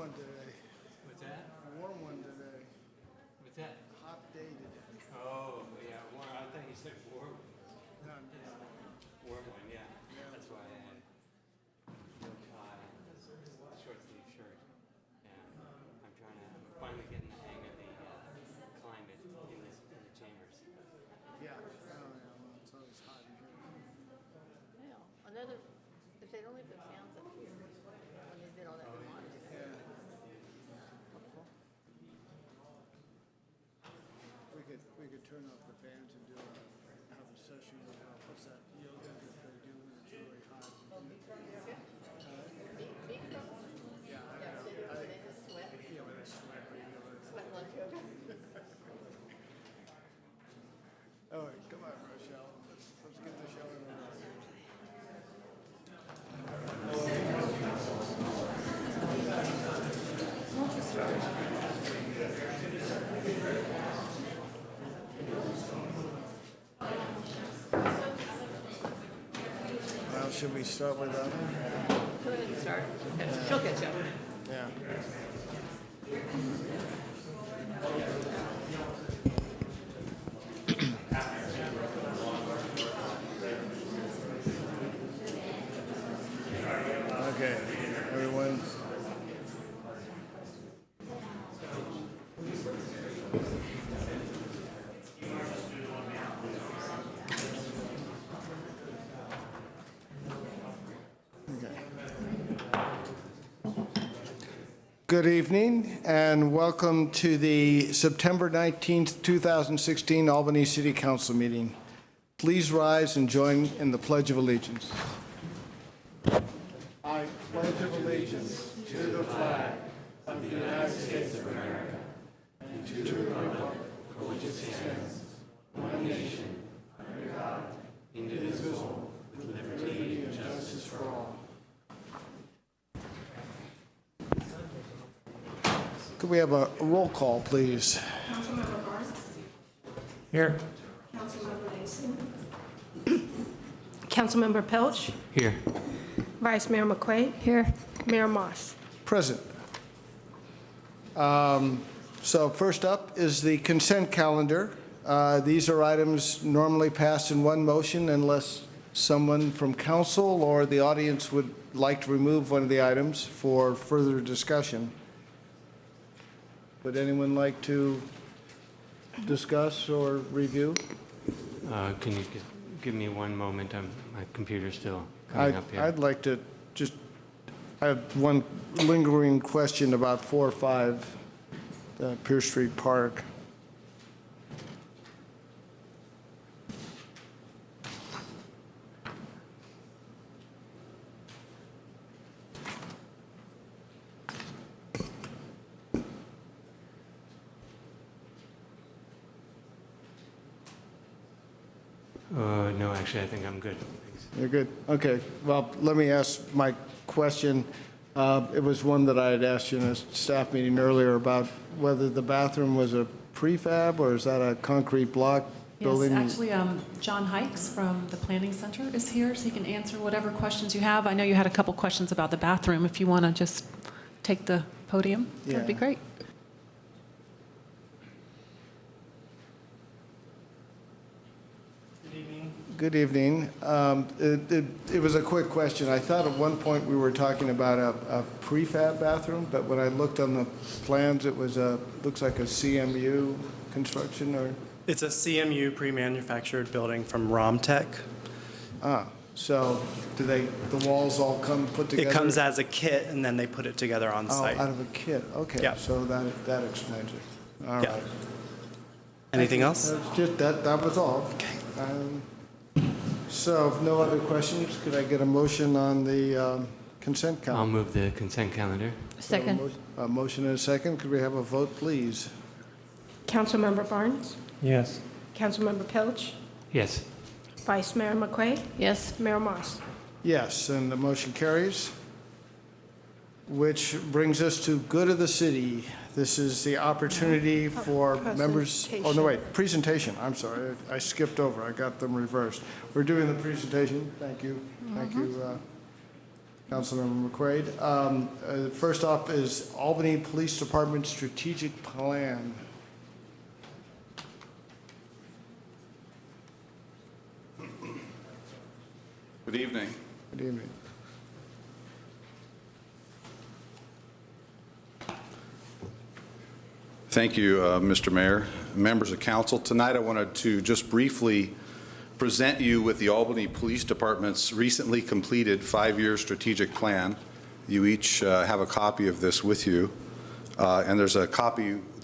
one today. What's that? A warm one today. What's that? Hot day today. Oh, yeah, warm. I thought you said warm. No, Warm one, yeah. That's why I had no tie, short sleeve shirt. Yeah. I'm finally getting the hang of the climate in the chambers. yeah. Oh, yeah. Well, it's always hot in here. Yeah, another, if they'd only put fans up here, when they did all that remodeling. Yeah. Helpful. We could turn off the fans and have a session with what's that yoga that they do when it's really hot. Big trouble? Yeah, I Yeah, know. so they just sweat, Yeah, when it's sweat regular. sweat like yoga. Oh, come on, Rochelle. Let's get the show in order. Well, should we start with that one? Go ahead and start. She'll catch up. Yeah. Okay, everyone. Good evening and welcome to the September 19th, 2016 Albany City Council meeting. Please rise and join in the Pledge of Allegiance. I pledge allegiance to the flag of the United States of America and to the republic for which it stands, one nation, under God, indivisible, with liberty and justice for all. Could we have a roll call, please? Councilmember Barnes. Here. Councilmember Mason. Councilmember Pelch. Here. Vice Mayor McQuaid. Here. Mayor Moss. Present. So first up is the consent calendar. These are items normally passed in one motion unless someone from council or the audience would like to remove one of the items for further discussion. Would anyone like to discuss or review? Can you give me one moment? My computer's still coming up here. I'd like to I have one lingering question about 4 or 5 Pierce Street Park. No, actually, I think I'm good. Thanks. You're good? Okay. Well, let me ask my question. It was one that I had asked you in a staff meeting earlier about whether the bathroom was a prefab or is that a concrete block building? Yes, actually, John Hikes from the Planning Center is here, so he can answer whatever questions you have. I know you had a couple questions about the bathroom. If you want to just take the podium, that'd be Yeah. great. Good evening. It was a quick question. I thought at one point we were talking about a prefab bathroom, but when I looked on the plans, it was looks like a CMU construction or, It's a CMU pre-manufactured building from Romtech. so do the walls all come put together? It comes as a kit, and then they put it together on Oh, site. out of a kit. Okay. Yeah. So that explains it. All Yeah. right. Anything else? That's just that was all. Okay. So if no other questions, could I get a motion on the consent I'll calendar? move the consent calendar. Second. A motion and a second. Could we have a vote, please? Councilmember Barnes. Yes. Councilmember Pelch. Yes. Vice Mayor McQuaid. Yes. Mayor Moss. Yes, and the motion carries. Which brings us to good of the city. This is the opportunity for members. Oh, no, wait, presentation. I'm sorry, I skipped over. I got them reversed. We're doing the presentation. Thank you. Thank you, Councilmember McQuaid. First up is Albany Police Department Strategic Plan. Good evening. Good evening. Thank you, Mr. Mayor, members of council. Tonight I wanted to just briefly present you with the Albany Police Department's recently completed 5-year strategic plan. You each have a copy of this with you. And there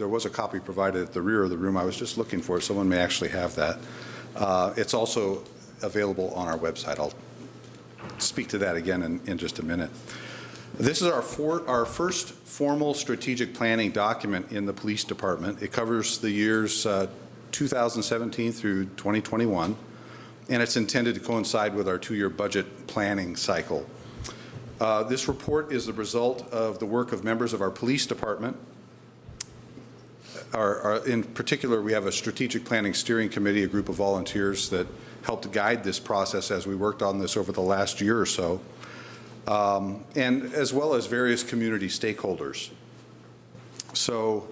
was a copy provided at the rear of the room. I was just looking for it. Someone may actually have that. It's also available on our website. I'll speak to that again in just a minute. This is our first formal strategic planning document in the police department. It covers the years 2017 through 2021, and it's intended to coincide with our 2-year budget planning cycle. This report is the result of the work of members of our police department. In particular, we have a strategic planning steering committee, a group of volunteers that helped guide this process as we worked on this over the last year or so, and as well as various community stakeholders. So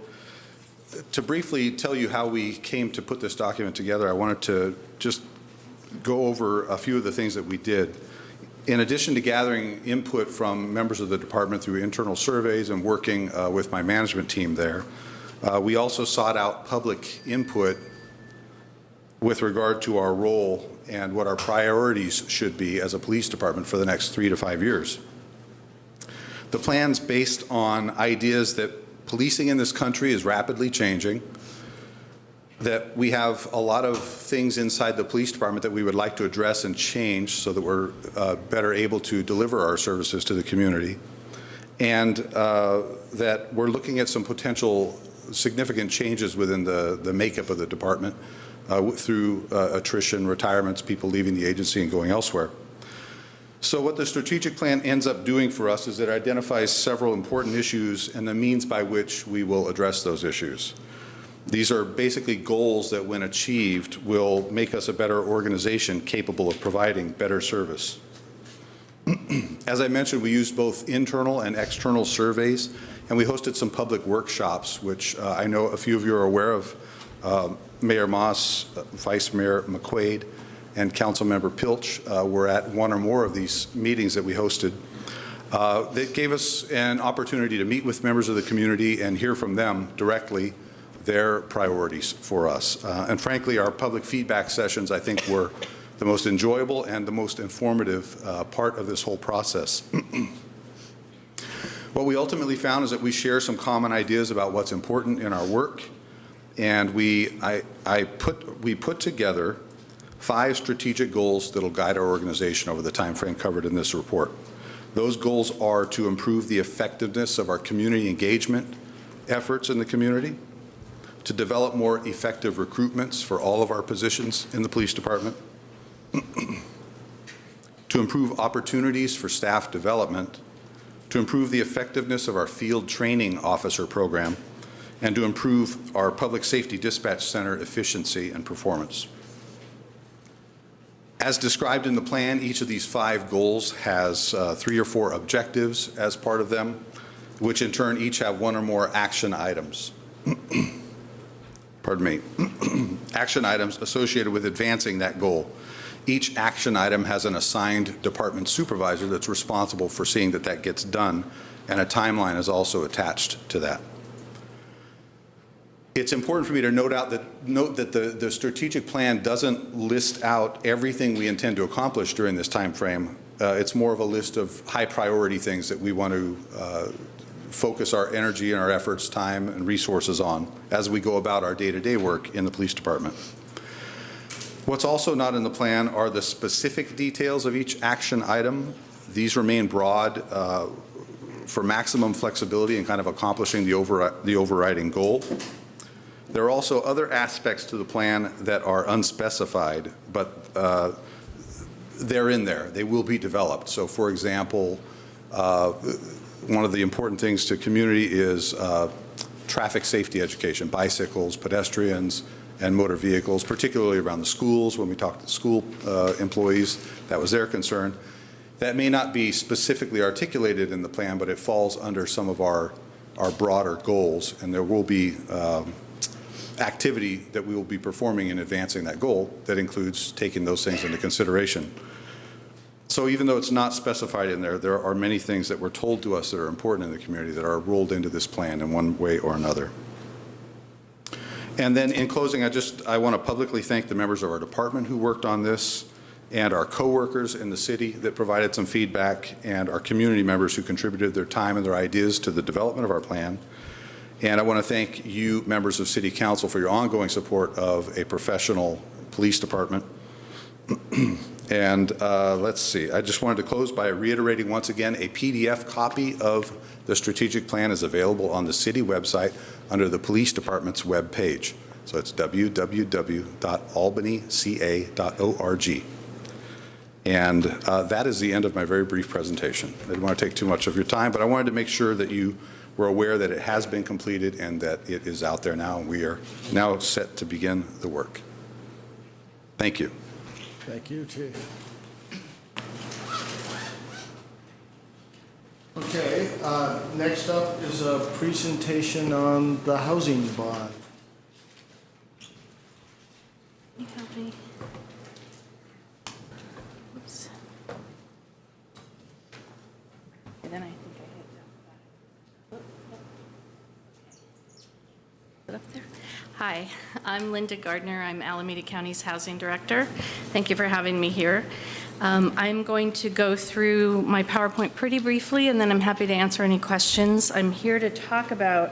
to briefly tell you how we came to put this document together, I wanted to just go over a few of the things that we did. In addition to gathering input from members of the department through internal surveys and working with my management team there, we also sought out public input with regard to our role and what our priorities should be as a police department for the next 3 to 5 years. The plan's based on ideas that policing in this country is rapidly changing, that we have a lot of things inside the police department that we would like to address and change so that we're better able to deliver our services to the community, and that we're looking at some potential significant changes within the makeup of the department through attrition, retirements, people leaving the agency and going elsewhere. So what the strategic plan ends up doing for us is it identifies several important issues and the means by which we will address those issues. These are basically goals that, when achieved, will make us a better organization capable of providing better service. As I mentioned, we used both internal and external surveys, and we hosted some public workshops, which I know a few of you are aware of. Mayor Moss, Vice Mayor McQuaid, and Councilmember Pilch were at one or more of these meetings that we hosted. That gave us an opportunity to meet with members of the community and hear from them directly their priorities for us. And frankly, our public feedback sessions, I think, were the most enjoyable and the most informative part of this whole process. What we ultimately found is that we share some common ideas about what's important in our work, and we put together 5 strategic goals that will guide our organization over the time frame covered in this report. Those goals are to improve the effectiveness of our community engagement efforts in the community, to develop more effective recruitments for all of our positions in the police department, to improve opportunities for staff development, to improve the effectiveness of our field training officer program, and to improve our public safety dispatch center efficiency and performance. As described in the plan, each of these 5 goals has 3 or 4 objectives as part of them, which in turn each have 1 or more action items. Pardon me. Action items associated with advancing that goal. Each action item has an assigned department supervisor that's responsible for seeing that that gets done, and a timeline is also attached to that. It's important for me to note that the strategic plan doesn't list out everything we intend to accomplish during this time frame. It's more of a list of high priority things that we want to focus our energy and our efforts, time, and resources on as we go about our day-to-day work in the police department. What's also not in the plan are the specific details of each action item. These remain broad for maximum flexibility in kind of accomplishing the overriding goal. There are also other aspects to the plan that are unspecified, but they're in there. They will be developed. So, for example, one of the important things to community is traffic safety education, bicycles, pedestrians, and motor vehicles, particularly around the schools. When we talked to school employees, that was their concern. that may not be specifically articulated in the plan, but it falls under some of our broader goals, and there will be activity that we will be performing in advancing that goal that includes taking those things into consideration. So even though it's not specified in there, there are many things that were told to us that are important in the community that are rolled into this plan in one way or another. And then in closing, I want to publicly thank the members of our department who worked on this, and our coworkers in the city that provided some feedback, and our community members who contributed their time and their ideas to the development of our plan. And I want to thank you, members of City Council, for your ongoing support of a professional police department. And let's see, I just wanted to close by reiterating once again, a PDF copy of the strategic plan is available on the city website under the police department's web page. So it's www.albanyca.org. And that is the end of my very brief presentation. I didn't want to take too much of your time, but I wanted to make sure that you were aware that it has been completed and that it is out there now, and we are now set to begin the work. Thank you. Thank you, Chief. Okay, next up is a presentation on the housing bond. Can you help me? Oops. And then I think I hit that. Is it up there? Hi, I'm Linda Gardner. I'm Alameda County's Housing Director. Thank you for having me here. I'm going to go through my PowerPoint pretty briefly, and then I'm happy to answer any questions. I'm here to talk about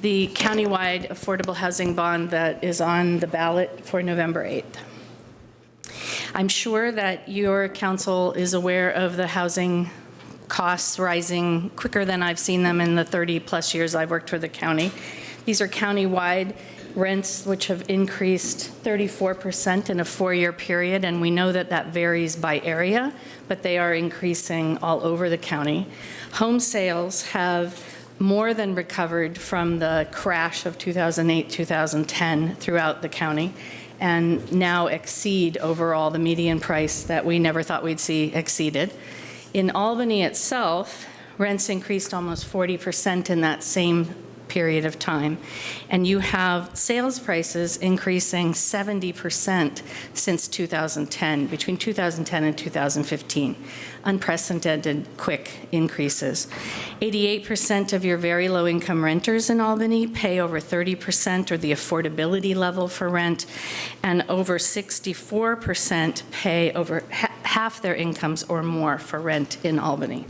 the countywide affordable housing bond that is on the ballot for November 8th. I'm sure that your council is aware of the housing costs rising quicker than I've seen them in the 30-plus years I've worked for the county. These are countywide rents, which have increased 34% in a 4-year period, and we know that that varies by area, but they are increasing all over the county. Home sales have more than recovered from the crash of 2008-2010 throughout the county, and now exceed overall the median price that we never thought we'd see exceeded. In Albany itself, rents increased almost 40% in that same period of time, and you have sales prices increasing 70% since 2010, between 2010 and 2015. Unprecedented quick increases. 88% of your very low income renters in Albany pay over 30% or the affordability level for rent, and over 64% pay over half their incomes or more for rent in Albany.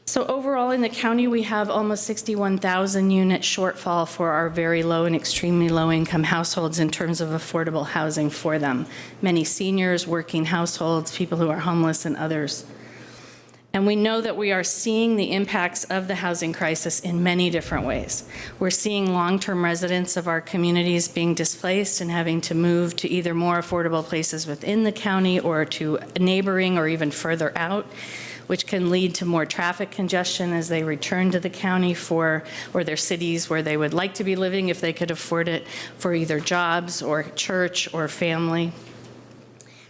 So overall in the county, we have almost 61,000 unit shortfall for our very low and extremely low income households in terms of affordable housing for them. Many seniors, working households, people who are homeless, and others. And we know that we are seeing the impacts of the housing crisis in many different ways. We're seeing long-term residents of our communities being displaced and having to move to either more affordable places within the county or to neighboring or even further out, which can lead to more traffic congestion as they return to the county or their cities where they would like to be living if they could afford it, for either jobs or church or family.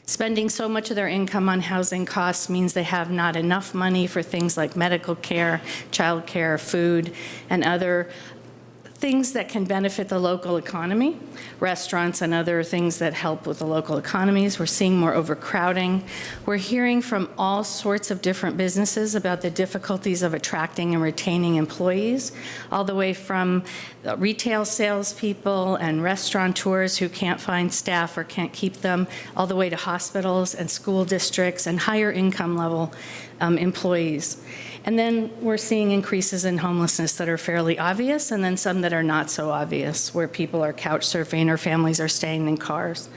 Spending so much of their income on housing costs means they have not enough money for things like medical care, child care, food, and other things that can benefit the local economy, restaurants and other things that help with the local economies. We're seeing more overcrowding. We're hearing from all sorts of different businesses about the difficulties of attracting and retaining employees, all the way from retail salespeople and restaurateurs who can't find staff or can't keep them, all the way to hospitals and school districts and higher income level employees. And then we're seeing increases in homelessness that are fairly obvious, and then some that are not so obvious, where people are couch surfing or families are staying in cars.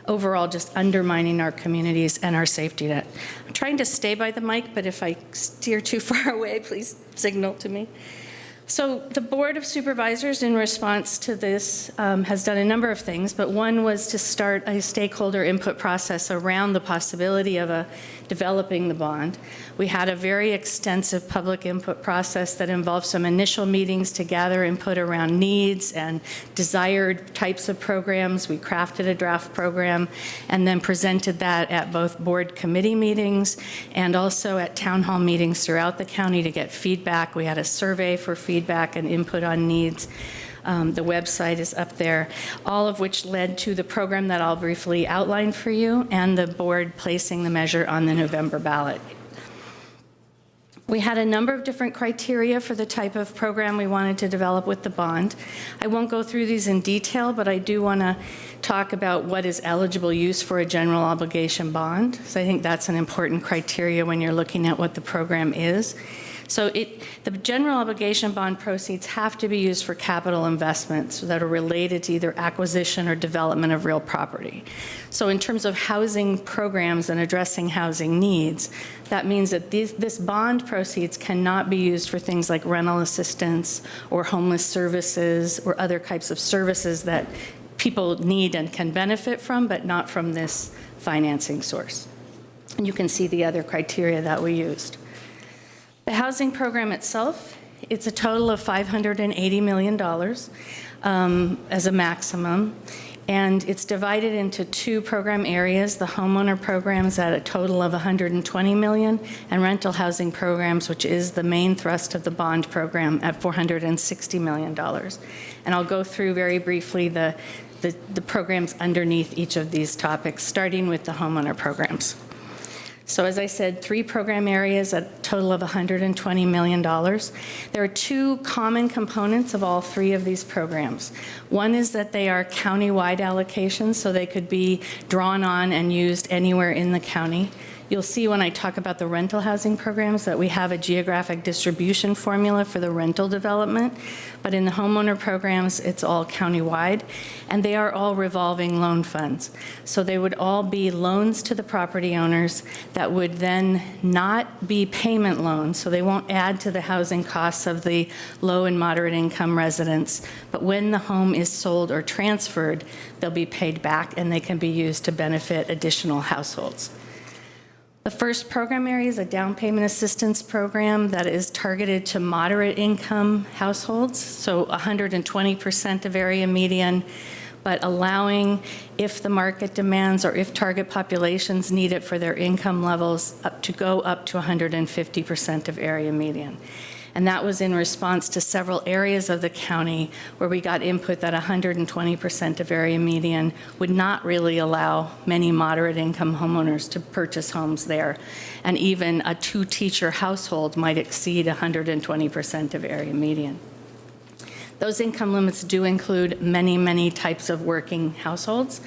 Overall, just undermining our communities and our safety net. I'm trying to stay by the mic, but if I steer too far away, please signal to me. So the Board of Supervisors, in response to this, has done a number of things, but one was to start a stakeholder input process around the possibility of a developing the bond. We had a very extensive public input process that involved some initial meetings to gather input around needs and desired types of programs. We crafted a draft program and then presented that at both board committee meetings and also at town hall meetings throughout the county to get feedback. We had a survey for feedback and input on needs. The website is up there, all of which led to the program that I'll briefly outline for you and the board placing the measure on the November ballot. We had a number of different criteria for the type of program we wanted to develop with the bond. I won't go through these in detail, but I do want to talk about what is eligible use for a general obligation bond. So I think that's an important criteria when you're looking at what the program is. So the general obligation bond proceeds have to be used for capital investments that are related to either acquisition or development of real property. So in terms of housing programs and addressing housing needs, that means that this bond proceeds cannot be used for things like rental assistance or homeless services or other types of services that people need and can benefit from, but not from this financing source. And you can see the other criteria that we used. The housing program itself, it's a total of $580 million as a maximum, and it's divided into two program areas, the homeowner programs at a total of $120 million, and rental housing programs, which is the main thrust of the bond program, at $460 million. And I'll go through very briefly the programs underneath each of these topics, starting with the homeowner programs. So as I said, 3 program areas, a total of $120 million. There are 2 common components of all 3 of these programs. One is that they are county-wide allocations, so they could be drawn on and used anywhere in the county. You'll see when I talk about the rental housing programs that we have a geographic distribution formula for the rental development, but in the homeowner programs, it's all countywide, and they are all revolving loan funds. So they would all be loans to the property owners that would then not be payment loans, so they won't add to the housing costs of the low and moderate income residents, but when the home is sold or transferred, they'll be paid back and they can be used to benefit additional households. The first program area is a down payment assistance program that is targeted to moderate income households, so 120% of area median, but allowing, if the market demands or if target populations need it for their income levels, to go up to 150% of area median. And that was in response to several areas of the county where we got input that 120% of area median would not really allow many moderate income homeowners to purchase homes there. And even a 2-teacher household might exceed 120% of area median. Those income limits do include many, many types of working households.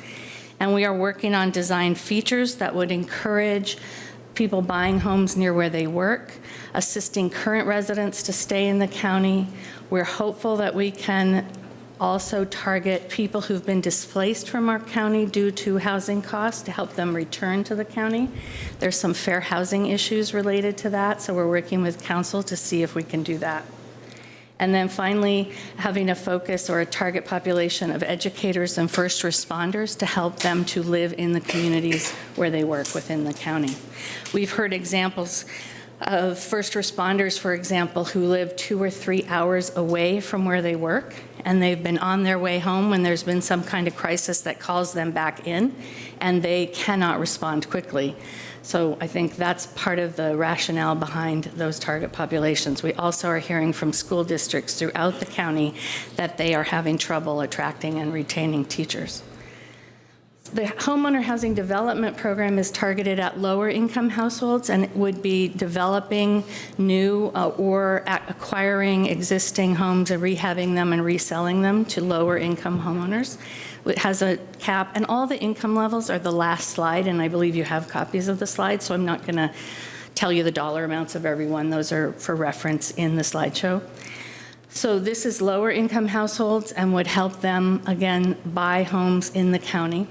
And we are working on design features that would encourage people buying homes near where they work, assisting current residents to stay in the county. We're hopeful that we can also target people who've been displaced from our county due to housing costs to help them return to the county. There's some fair housing issues related to that, so we're working with council to see if we can do that. And then finally, having a focus or a target population of educators and first responders to help them to live in the communities where they work within the county. We've heard examples of first responders, for example, who live 2 or 3 hours away from where they work, and they've been on their way home when there's been some kind of crisis that calls them back in, and they cannot respond quickly. So I think that's part of the rationale behind those target populations. We also are hearing from school districts throughout the county that they are having trouble attracting and retaining teachers. The homeowner housing development program is targeted at lower income households and it would be developing new or acquiring existing homes and rehabbing them and reselling them to lower income homeowners. It has a cap, and all the income levels are the last slide, and I believe you have copies of the slide, so I'm not going to tell you the dollar amounts of every one. Those are for reference in the slideshow. So this is lower income households and would help them, again, buy homes in the county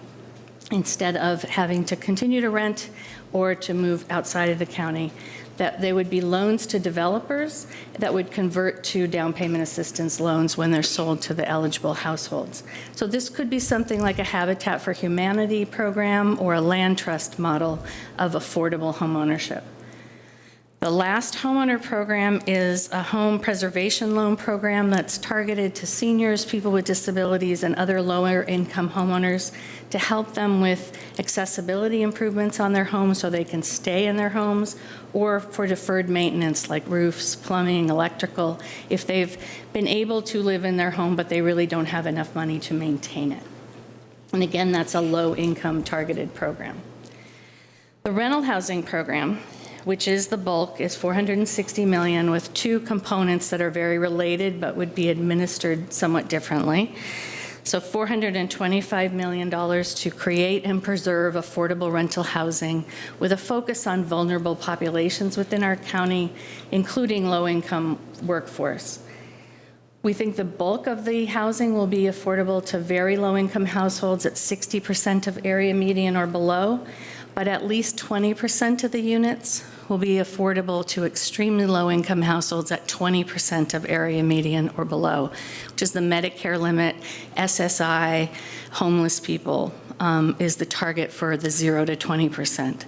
instead of having to continue to rent or to move outside of the county. that they would be loans to developers that would convert to down payment assistance loans when they're sold to the eligible households. So this could be something like a Habitat for Humanity program or a land trust model of affordable homeownership. The last homeowner program is a home preservation loan program that's targeted to seniors, people with disabilities, and other lower income homeowners to help them with accessibility improvements on their homes so they can stay in their homes, or for deferred maintenance like roofs, plumbing, electrical, if they've been able to live in their home but they really don't have enough money to maintain it. And again, that's a low income targeted program. The rental housing program, which is the bulk, is $460 million with two components that are very related but would be administered somewhat differently. So $425 million to create and preserve affordable rental housing with a focus on vulnerable populations within our county, including low-income workforce. We think the bulk of the housing will be affordable to very low-income households at 60% of area median or below, but at least 20% of the units will be affordable to extremely low-income households at 20% of area median or below, which is the Medicare limit. SSI, homeless people, is the target for the 0 to 20%.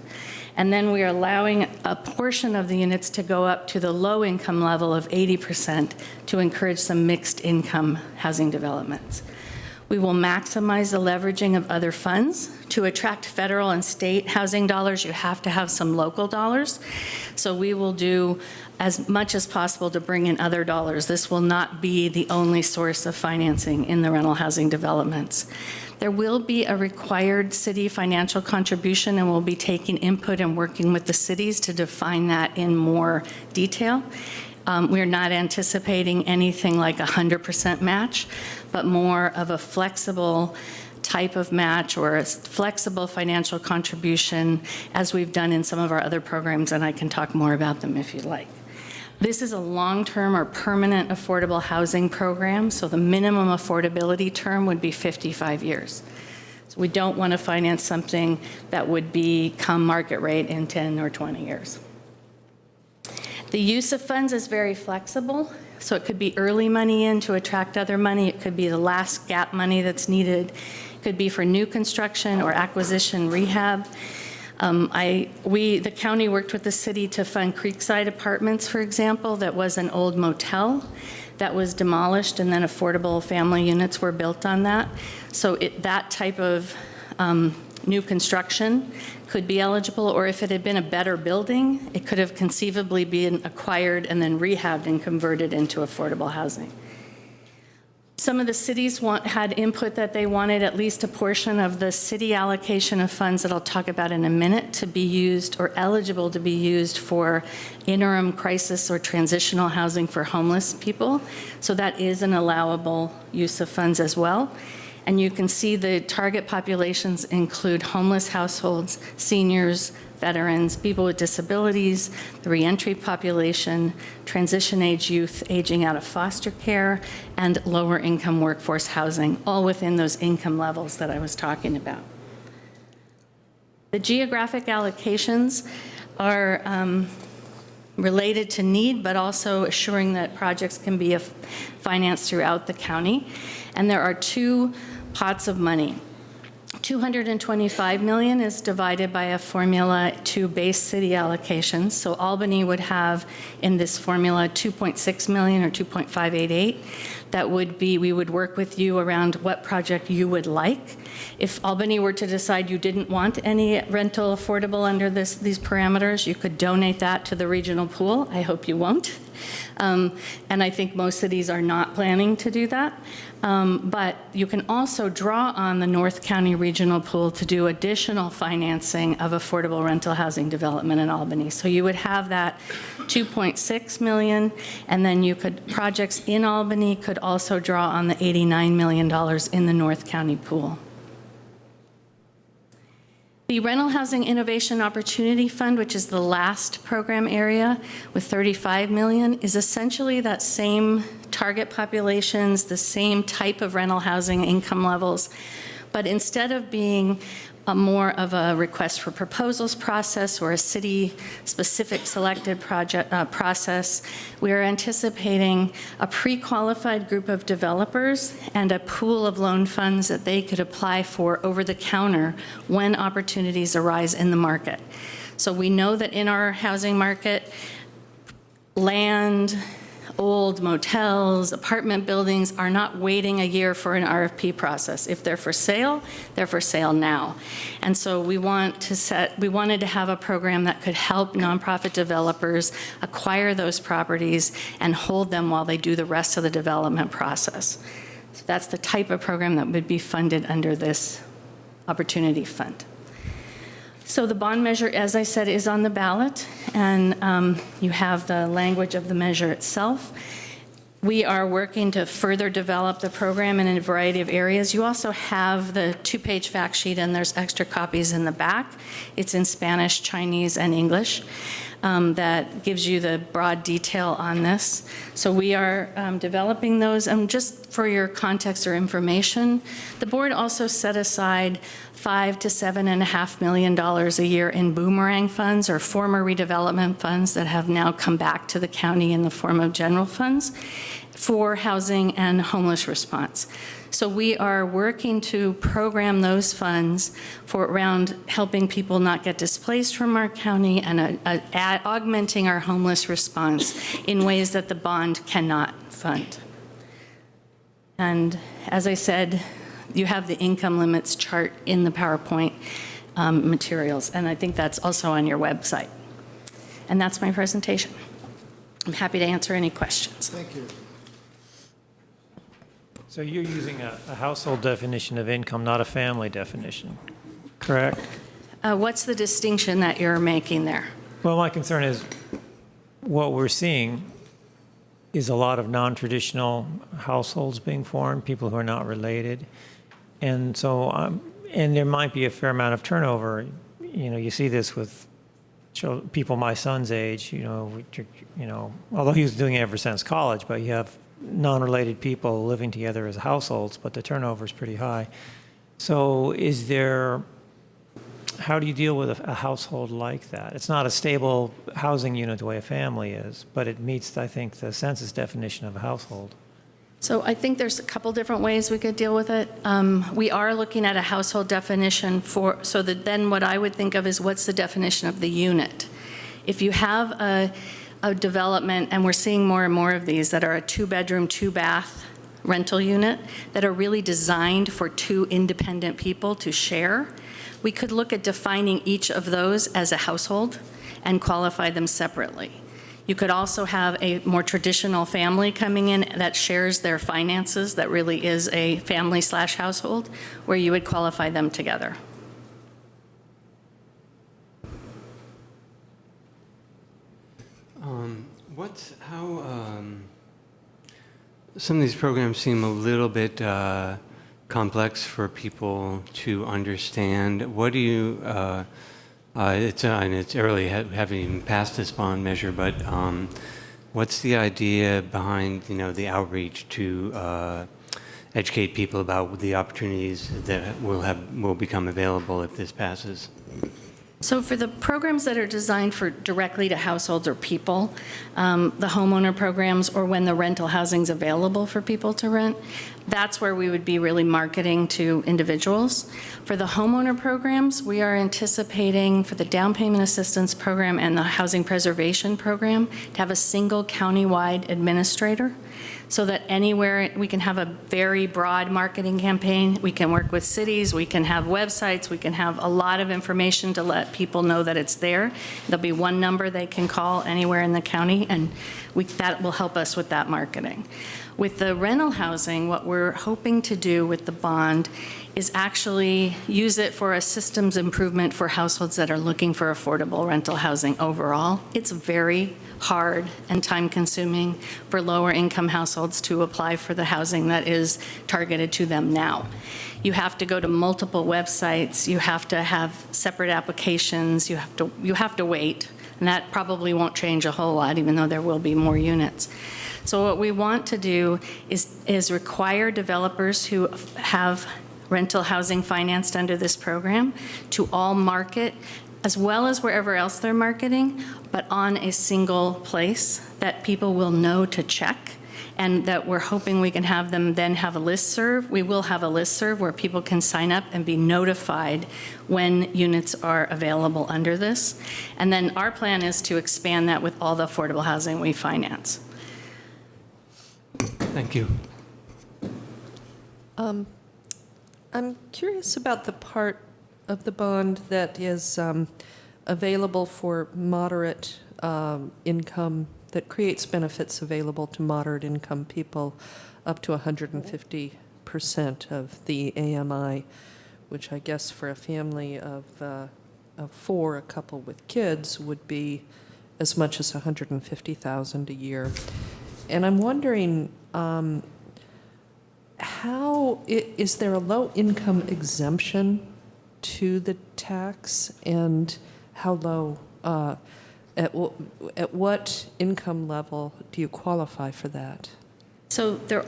And then we are allowing a portion of the units to go up to the low-income level of 80% to encourage some mixed income housing developments. We will maximize the leveraging of other funds. To attract federal and state housing dollars, you have to have some local dollars. So we will do as much as possible to bring in other dollars. This will not be the only source of financing in the rental housing developments. There will be a required city financial contribution, and we'll be taking input and working with the cities to define that in more detail. We're not anticipating anything like a 100% match, but more of a flexible type of match or a flexible financial contribution as we've done in some of our other programs, and I can talk more about them if you'd like. This is a long-term or permanent affordable housing program, so the minimum affordability term would be 55 years. So we don't want to finance something that would become market rate in 10 or 20 years. The use of funds is very flexible, so it could be early money in to attract other money. It could be the last gap money that's needed. It could be for new construction or acquisition rehab. The county worked with the city to fund Creekside Apartments, for example, that was an old motel that was demolished, and then affordable family units were built on that. So that type of new construction could be eligible, or if it had been a better building, it could have conceivably been acquired and then rehabbed and converted into affordable housing. Some of the cities had input that they wanted at least a portion of the city allocation of funds that I'll talk about in a minute to be used or eligible to be used for interim crisis or transitional housing for homeless people. So that is an allowable use of funds as well. And you can see the target populations include homeless households, seniors, veterans, people with disabilities, the reentry population, transition age youth aging out of foster care, and lower income workforce housing, all within those income levels that I was talking about. The geographic allocations are related to need, but also assuring that projects can be financed throughout the county. And there are two pots of money. $225 million is divided by a formula to base city allocations. So Albany would have in this formula 2.6 million or 2.588. That would be, we would work with you around what project you would like. If Albany were to decide you didn't want any rental affordable under these parameters, you could donate that to the regional pool. I hope you won't. And I think most cities are not planning to do that. But you can also draw on the North County Regional Pool to do additional financing of affordable rental housing development in Albany. So you would have that 2.6 million, and then projects in Albany could also draw on the $89 million in the North County Pool. The Rental Housing Innovation Opportunity Fund, which is the last program area with $35 million, is essentially that same target populations, the same type of rental housing income levels, but instead of being more of a request for proposals process or a city-specific selected project process. We are anticipating a pre-qualified group of developers and a pool of loan funds that they could apply for over the counter when opportunities arise in the market. So we know that in our housing market, land, old motels, apartment buildings are not waiting a year for an RFP process. If they're for sale now. And so we wanted to have a program that could help nonprofit developers acquire those properties and hold them while they do the rest of the development process. So that's the type of program that would be funded under this Opportunity Fund. So the bond measure, as I said, is on the ballot, and you have the language of the measure itself. We are working to further develop the program in a variety of areas. You also have the 2-page fact sheet, and there's extra copies in the back. It's in Spanish, Chinese, and English. That gives you the broad detail on this. So we are developing those. And just for your context or information, the board also set aside $5 to $7.5 million a year in boomerang funds or former redevelopment funds that have now come back to the county in the form of general funds for housing and homeless response. So we are working to program those funds for around helping people not get displaced from our county and augmenting our homeless response in ways that the bond cannot fund. And as I said, you have the income limits chart in the PowerPoint materials, and I think that's also on your website. And that's my presentation. I'm happy to answer any questions. Thank you. So you're using a household definition of income, not a family definition, correct? What's the distinction that you're making there? Well, my concern is what we're seeing is a lot of non-traditional households being formed, people who are not related. And so, and there might be a fair amount of turnover. You know, you see this with people my son's age, you know, although he was doing it ever since college, but you have non-related people living together as households, but the turnover is pretty high. So how do you deal with a household like that? It's not a stable housing unit the way a family is, but it meets, I think, the census definition of a household. So I think there's a couple different ways we could deal with it. We are looking at a household definition so that then what I would think of is what's the definition of the unit. If you have a development, and we're seeing more and more of these that are a 2-bedroom, 2-bath rental unit that are really designed for 2 independent people to share, we could look at defining each of those as a household and qualify them separately. You could also have a more traditional family coming in that shares their finances, that really is a family/household, where you would qualify them together. Some of these programs seem a little bit complex for people to understand. What do you, and it's early, haven't even passed this bond measure, but what's the idea behind, the outreach to educate people about the opportunities that will become available if this passes? So for the programs that are designed for directly to households or people, the homeowner programs, or when the rental housing's available for people to rent, that's where we would be really marketing to individuals. For the homeowner programs, we are anticipating for the down payment assistance program and the housing preservation program to have a single countywide administrator, so that anywhere we can have a very broad marketing campaign. We can work with cities, we can have websites, we can have a lot of information to let people know that it's there. There'll be one number they can call anywhere in the county, and that will help us with that marketing. With the rental housing, what we're hoping to do with the bond is actually use it for a systems improvement for households that are looking for affordable rental housing overall. It's very hard and time-consuming for lower-income households to apply for the housing that is targeted to them now. You have to go to multiple websites, you have to have separate applications, you have to wait, and that probably won't change a whole lot, even though there will be more units. So what we want to do is require developers who have rental housing financed under this program to all market, as well as wherever else they're marketing, but on a single place that people will know to check, and that we're hoping we can have them then have a listserv. We will have a listserv where people can sign up and be notified when units are available under this. And then our plan is to expand that with all the affordable housing we finance. Thank you. I'm curious about the part of the bond that is available for moderate income, that creates benefits available to moderate income people up to 150% of the AMI, which I guess for a family of 4, a couple with kids, would be as much as $150,000 a year. And I'm wondering, is there a low-income exemption to the tax, and how low, at what income level do you qualify for that? So there,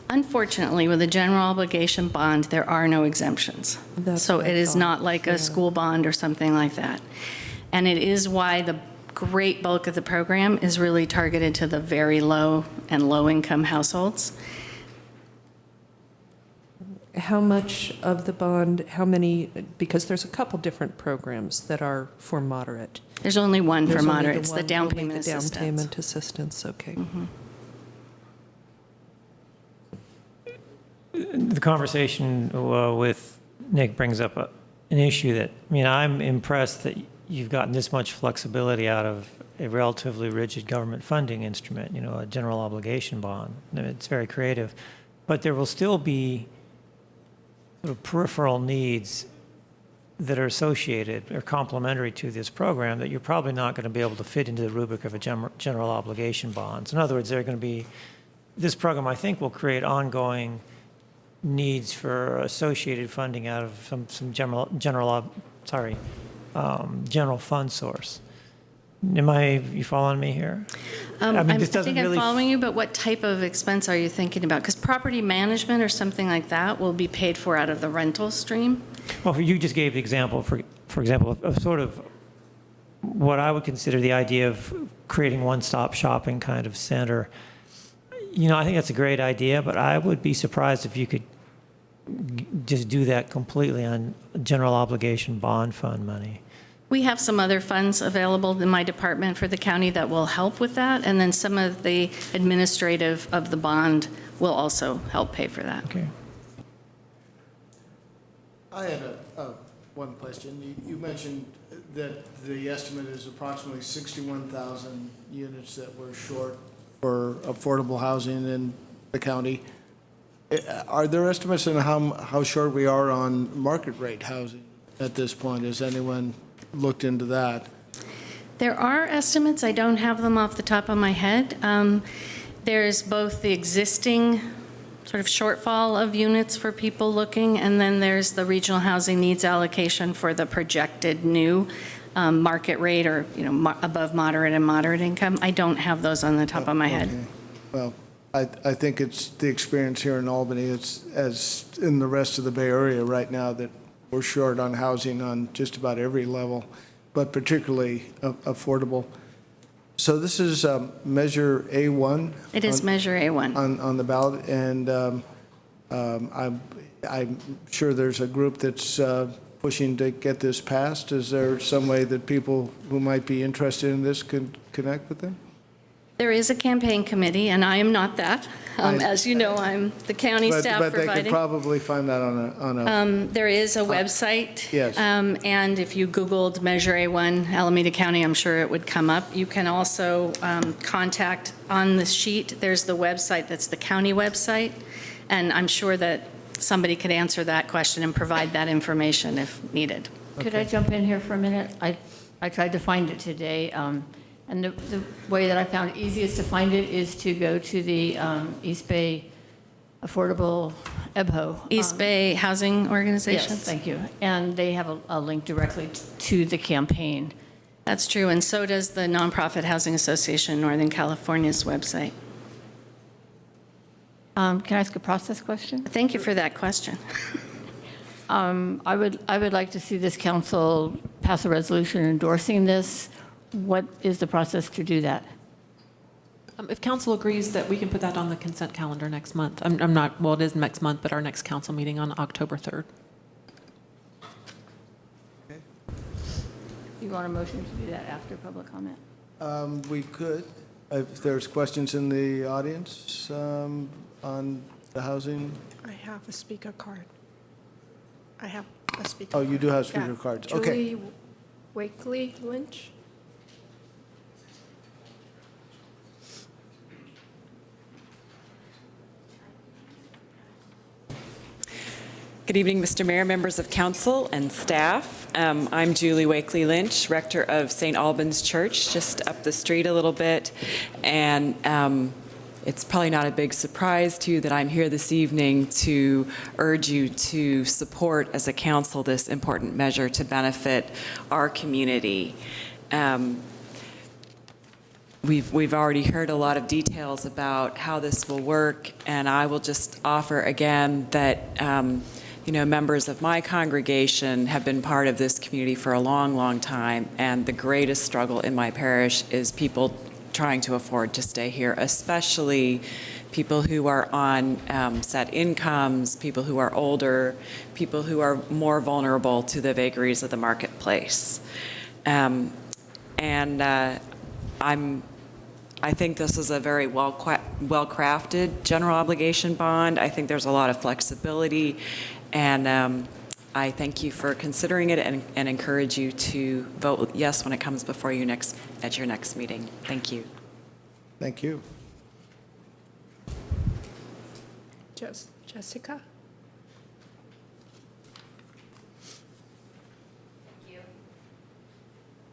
unfortunately, with a general obligation bond, there are no exemptions. That's So what I it is thought, not like yeah. a school bond or something like that. And it is why the great bulk of the program is really targeted to the very low and low-income households. How much of the bond, how many, because there's a couple different programs that are for moderate. There's only one for There's only moderate, it's the one- down only payment the down assistance. payment assistance, okay. The conversation with Nick brings up an issue that, I mean, I'm impressed that you've gotten this much flexibility out of a relatively rigid government funding instrument, a general obligation bond. I mean, it's very creative. But there will still be sort of peripheral needs that are associated or complementary to this program that you're probably not going to be able to fit into the rubric of a general obligation bonds. In other words, this program, I think, will create ongoing needs for associated funding out of some general fund source. You following me here? I this doesn't think I'm really following you, but what type of expense are you thinking about? Because property management or something like that will be paid for out of the rental stream. Well, you just gave the example, for example, of sort of what I would consider the idea of creating one-stop shopping kind of center. I think that's a great idea, but I would be surprised if you could just do that completely on general obligation bond fund money. We have some other funds available in my department for the county that will help with that, and then some of the administrative of the bond will also help pay for that. Okay. I had one question. You mentioned that the estimate is approximately 61,000 units that we're short for affordable housing in the county. Are there estimates on how short we are on market rate housing at this point? Has anyone looked into that? There are estimates. I don't have them off the top of my head. There's both the existing sort of shortfall of units for people looking, and then there's the regional housing needs allocation for the projected new market rate or, above moderate and moderate income. I don't have those on the top of my head. Okay. Well, I think it's the experience here in Albany, it's as in the rest of the Bay Area right now, that we're short on housing on just about every level, but particularly affordable. So this is Measure A1? It is Measure A1. On the ballot, and I'm sure there's a group that's pushing to get this passed. Is there some way that people who might be interested in this could connect with them? There is a campaign committee, and I am not that. As you know, I'm the county staff But they could providing. probably find that on a. There is a website. Yes. And if you Googled Measure A1 Alameda County, I'm sure it would come up. You can also contact on the sheet. There's the website that's the county website. And I'm sure that somebody could answer that question and provide that information if needed. Could I jump in here for a minute? I tried to find it today, and the way that I found easiest to find it is to go to the East Bay Affordable EBHO. East Bay Housing Organizations? Yes, thank you. And they have a link directly to the campaign. That's true, and so does the Nonprofit Housing Association Northern California's website. Can I ask a process question? Thank you for that question. I would like to see this council pass a resolution endorsing this. What is the process to do that? If council agrees that we can put that on the consent calendar next month. I'm not, well, it is next month, but our next council meeting on October 3rd. You want a motion to do that after public comment? We could, if there's questions in the audience on the housing. I have a speaker card. I have a speaker. Oh, you do have Yeah. speaker cards. Okay. Julie Wakely Lynch. Good evening, Mr. Mayor, members of council, and staff. I'm Julie Wakely Lynch, rector of St. Albans Church, just up the street a little bit. And it's probably not a big surprise to you that I'm here this evening to urge you to support as a council this important measure to benefit our community. We've already heard a lot of details about how this will work, and I will just offer again that members of my congregation have been part of this community for a long, long time, and the greatest struggle in my parish is people trying to afford to stay here, especially people who are on set incomes, people who are older, people who are more vulnerable to the vagaries of the marketplace. I think this is a very well-crafted general obligation bond. I think there's a lot of flexibility, and I thank you for considering it and encourage you to vote yes when it comes before you at your next meeting. Thank you. Thank you. Jessica?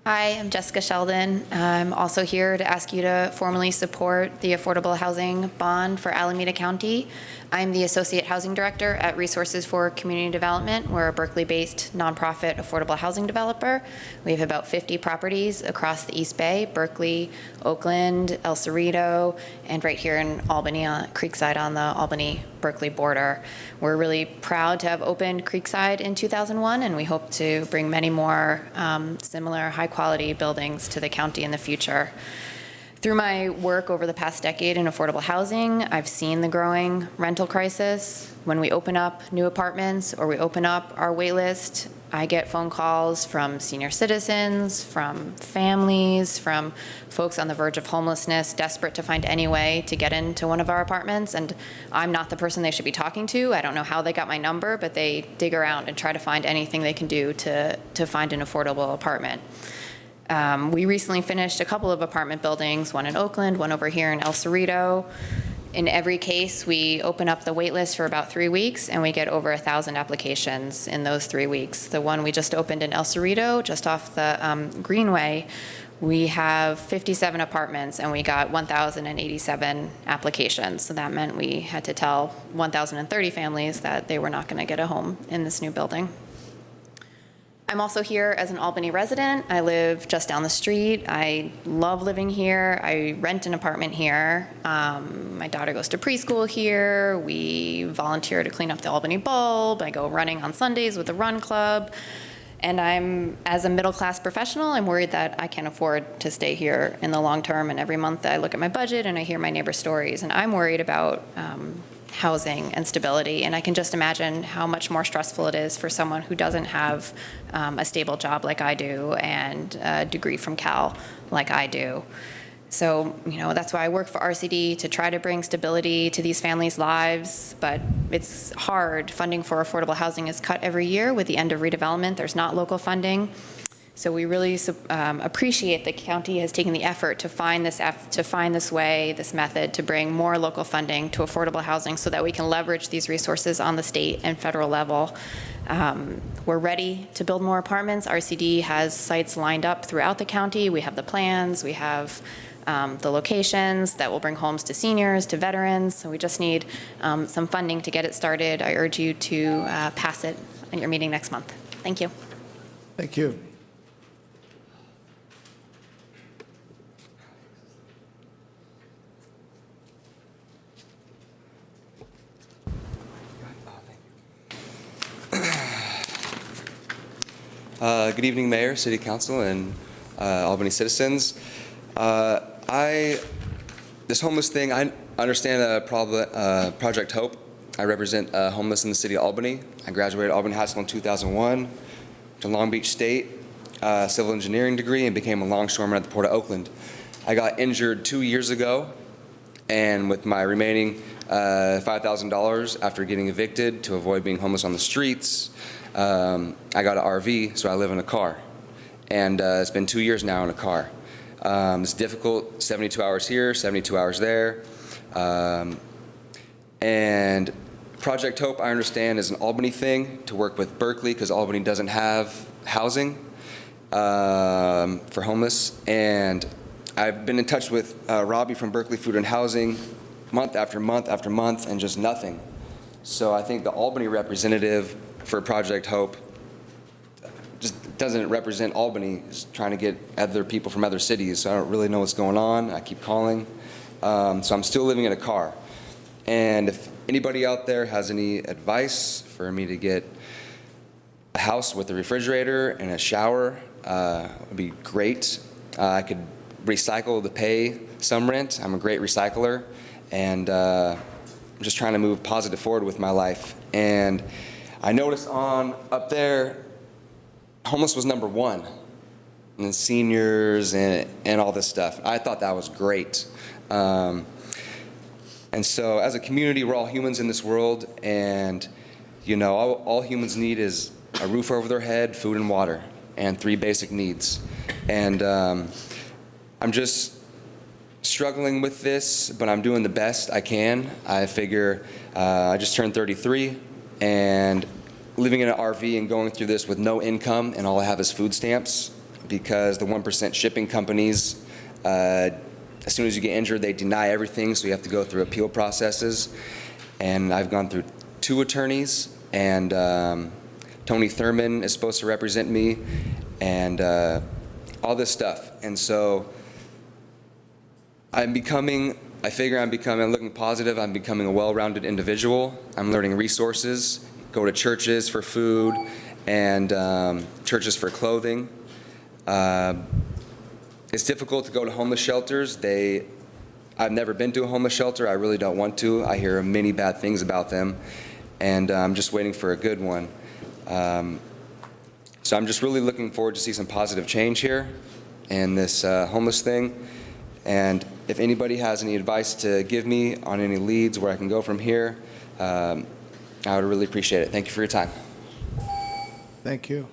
Hi, I'm Jessica Sheldon. I'm also here to ask you to formally support the affordable housing bond for Alameda County. I'm the Associate Housing Director at Resources for Community Development. We're a Berkeley-based nonprofit affordable housing developer. We have about 50 properties across the East Bay, Berkeley, Oakland, El Cerrito, and right here in Albany, Creekside on the Albany-Berkeley border. We're really proud to have opened Creekside in 2001, and we hope to bring many more similar high-quality buildings to the county in the future. Through my work over the past decade in affordable housing, I've seen the growing rental crisis. When we open up new apartments or we open up our wait list, I get phone calls from senior citizens, from families, from folks on the verge of homelessness, desperate to find any way to get into one of our apartments. And I'm not the person they should be talking to. I don't know how they got my number, but they dig around and try to find anything they can do to find an affordable apartment. We recently finished a couple of apartment buildings, one in Oakland, one over here in El Cerrito. In every case, we open up the wait list for about 3 weeks, and we get over 1,000 applications in those 3 weeks. The one we just opened in El Cerrito, just off the Greenway, we have 57 apartments, and we got 1,087 applications. So that meant we had to tell 1,030 families that they were not going to get a home in this new building. I'm also here as an Albany resident. I live just down the street. I love living here. I rent an apartment here. My daughter goes to preschool here. We volunteer to clean up the Albany Bulb. I go running on Sundays with the Run Club. And as a middle-class professional, I'm worried that I can't afford to stay here in the long term. And every month I look at my budget and I hear my neighbor's stories. And I'm worried about housing and stability, and I can just imagine how much more stressful it is for someone who doesn't have a stable job like I do and a degree from Cal like I do. So, that's why I work for RCD, to try to bring stability to these families' lives, but it's hard. Funding for affordable housing is cut every year with the end of redevelopment. There's not local funding. So we really appreciate the county has taken the effort to find this way, this method to bring more local funding to affordable housing so that we can leverage these resources on the state and federal level. We're ready to build more apartments. RCD has sites lined up throughout the county. We have the plans. We have the locations that will bring homes to seniors, to veterans. So we just need some funding to get it started. I urge you to pass it at your meeting next month. Thank you. Thank you. Good evening, Mayor, City Council, and Albany citizens. This homeless thing, I understand Project Hope. I represent homeless in the city of Albany. I graduated Albany High School in 2001 to Long Beach State, civil engineering degree, and became a longshoreman at the Port of Oakland. I got injured 2 years ago, and with my remaining $5,000 after getting evicted to avoid being homeless on the streets, I got an RV, so I live in a car. And it's been 2 years now in a car. It's difficult, 72 hours here, 72 hours there. And Project Hope, I understand, is an Albany thing to work with Berkeley because Albany doesn't have housing for homeless. And I've been in touch with Robbie from Berkeley Food and Housing month after month after month, and just nothing. So I think the Albany representative for Project Hope just doesn't represent Albany. Is trying to get other people from other cities. So I don't really know what's going on. I keep calling. So I'm still living in a car. And if anybody out there has any advice for me to get a house with a refrigerator and a shower, would be great. I could recycle to pay some rent. I'm a great recycler, and I'm just trying to move positive forward with my life. And I noticed up there, homeless was number one, and seniors and all this stuff. I thought that was great. And so as a community, we're all humans in this world, and all humans need is a roof over their head, food and water, and 3 basic needs. And I'm just struggling with this, but I'm doing the best I can. I figure I just turned 33, and living in an RV and going through this with no income, and all I have is food stamps, because the 1% shipping companies, as soon as you get injured, they deny everything, so you have to go through appeal processes. And I've gone through 2 attorneys, and Tony Thurman is supposed to represent me, and all this stuff. And so I'm looking positive, I'm becoming a well-rounded individual. I'm learning resources, go to churches for food, and churches for clothing. It's difficult to go to homeless shelters. I've never been to a homeless shelter. I really don't want to. I hear many bad things about them, and I'm just waiting for a good one. So I'm just really looking forward to see some positive change here in this homeless thing. And if anybody has any advice to give me on any leads where I can go from here, I would really appreciate it. Thank you for your time. Thank you.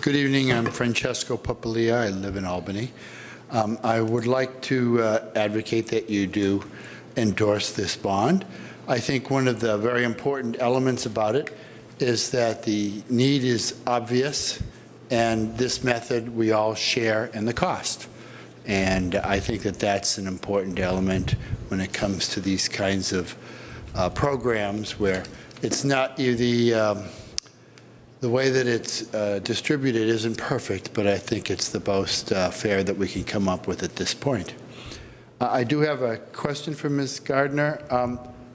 Good evening. I'm Francesco Papalia. I live in Albany. I would like to advocate that you do endorse this bond. I think one of the very important elements about it is that the need is obvious, and this method we all share in the cost. And I think that that's an important element when it comes to these kinds of programs, where it's not the way that it's distributed isn't perfect, but I think it's the most fair that we can come up with at this point. I do have a question for Ms. Gardner.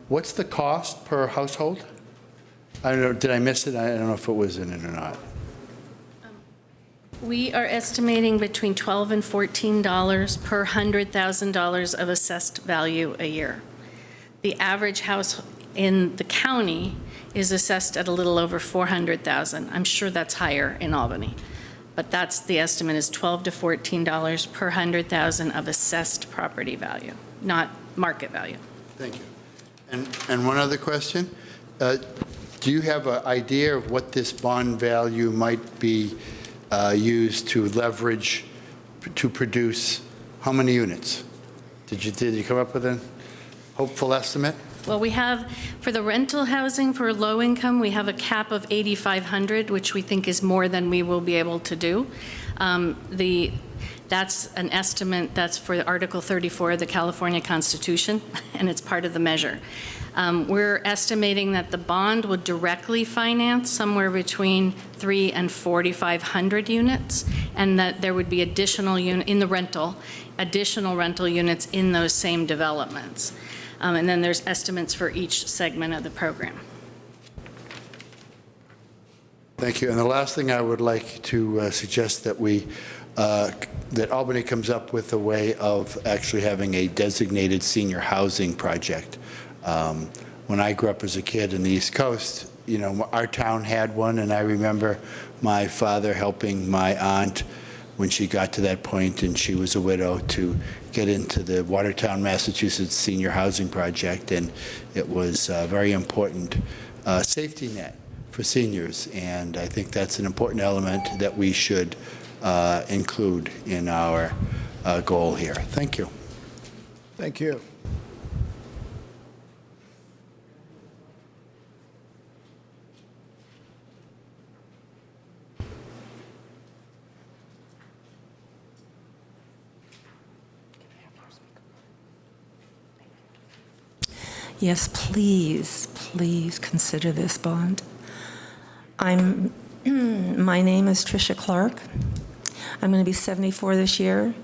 What's the cost per household? I don't know, did I miss it? I don't know if it was in it or not. We are estimating between $12 and $14 per $100,000 of assessed value a year. The average house in the county is assessed at a little over $400,000. I'm sure that's higher in Albany, but that's the estimate, is $12 to $14 per $100,000 of assessed property value, not market value. Thank you. And one other question. Do you have an idea of what this bond value might be used to leverage to produce how many units? Did you come up with a hopeful estimate? Well, we have, for the rental housing for low income, we have a cap of 8,500, which we think is more than we will be able to do. That's an estimate that's for Article 34 of the California Constitution, and it's part of the measure. We're estimating that the bond would directly finance somewhere between 300 and 4,500 units, and that there would be additional additional rental units in those same developments. And then there's estimates for each segment of the program. Thank you. And the last thing I would like to suggest that that Albany comes up with a way of actually having a designated senior housing project. When I grew up as a kid in the East Coast, you know, our town had one, and I remember my father helping my aunt when she got to that point, and she was a widow, to get into the Watertown, Massachusetts Senior Housing Project, and it was a very important safety net for seniors, and I think that's an important element that we should include in our goal here. Thank you. Thank you. Yes, please consider this bond. My name is Tricia Clark. I'm going to be 74 this year,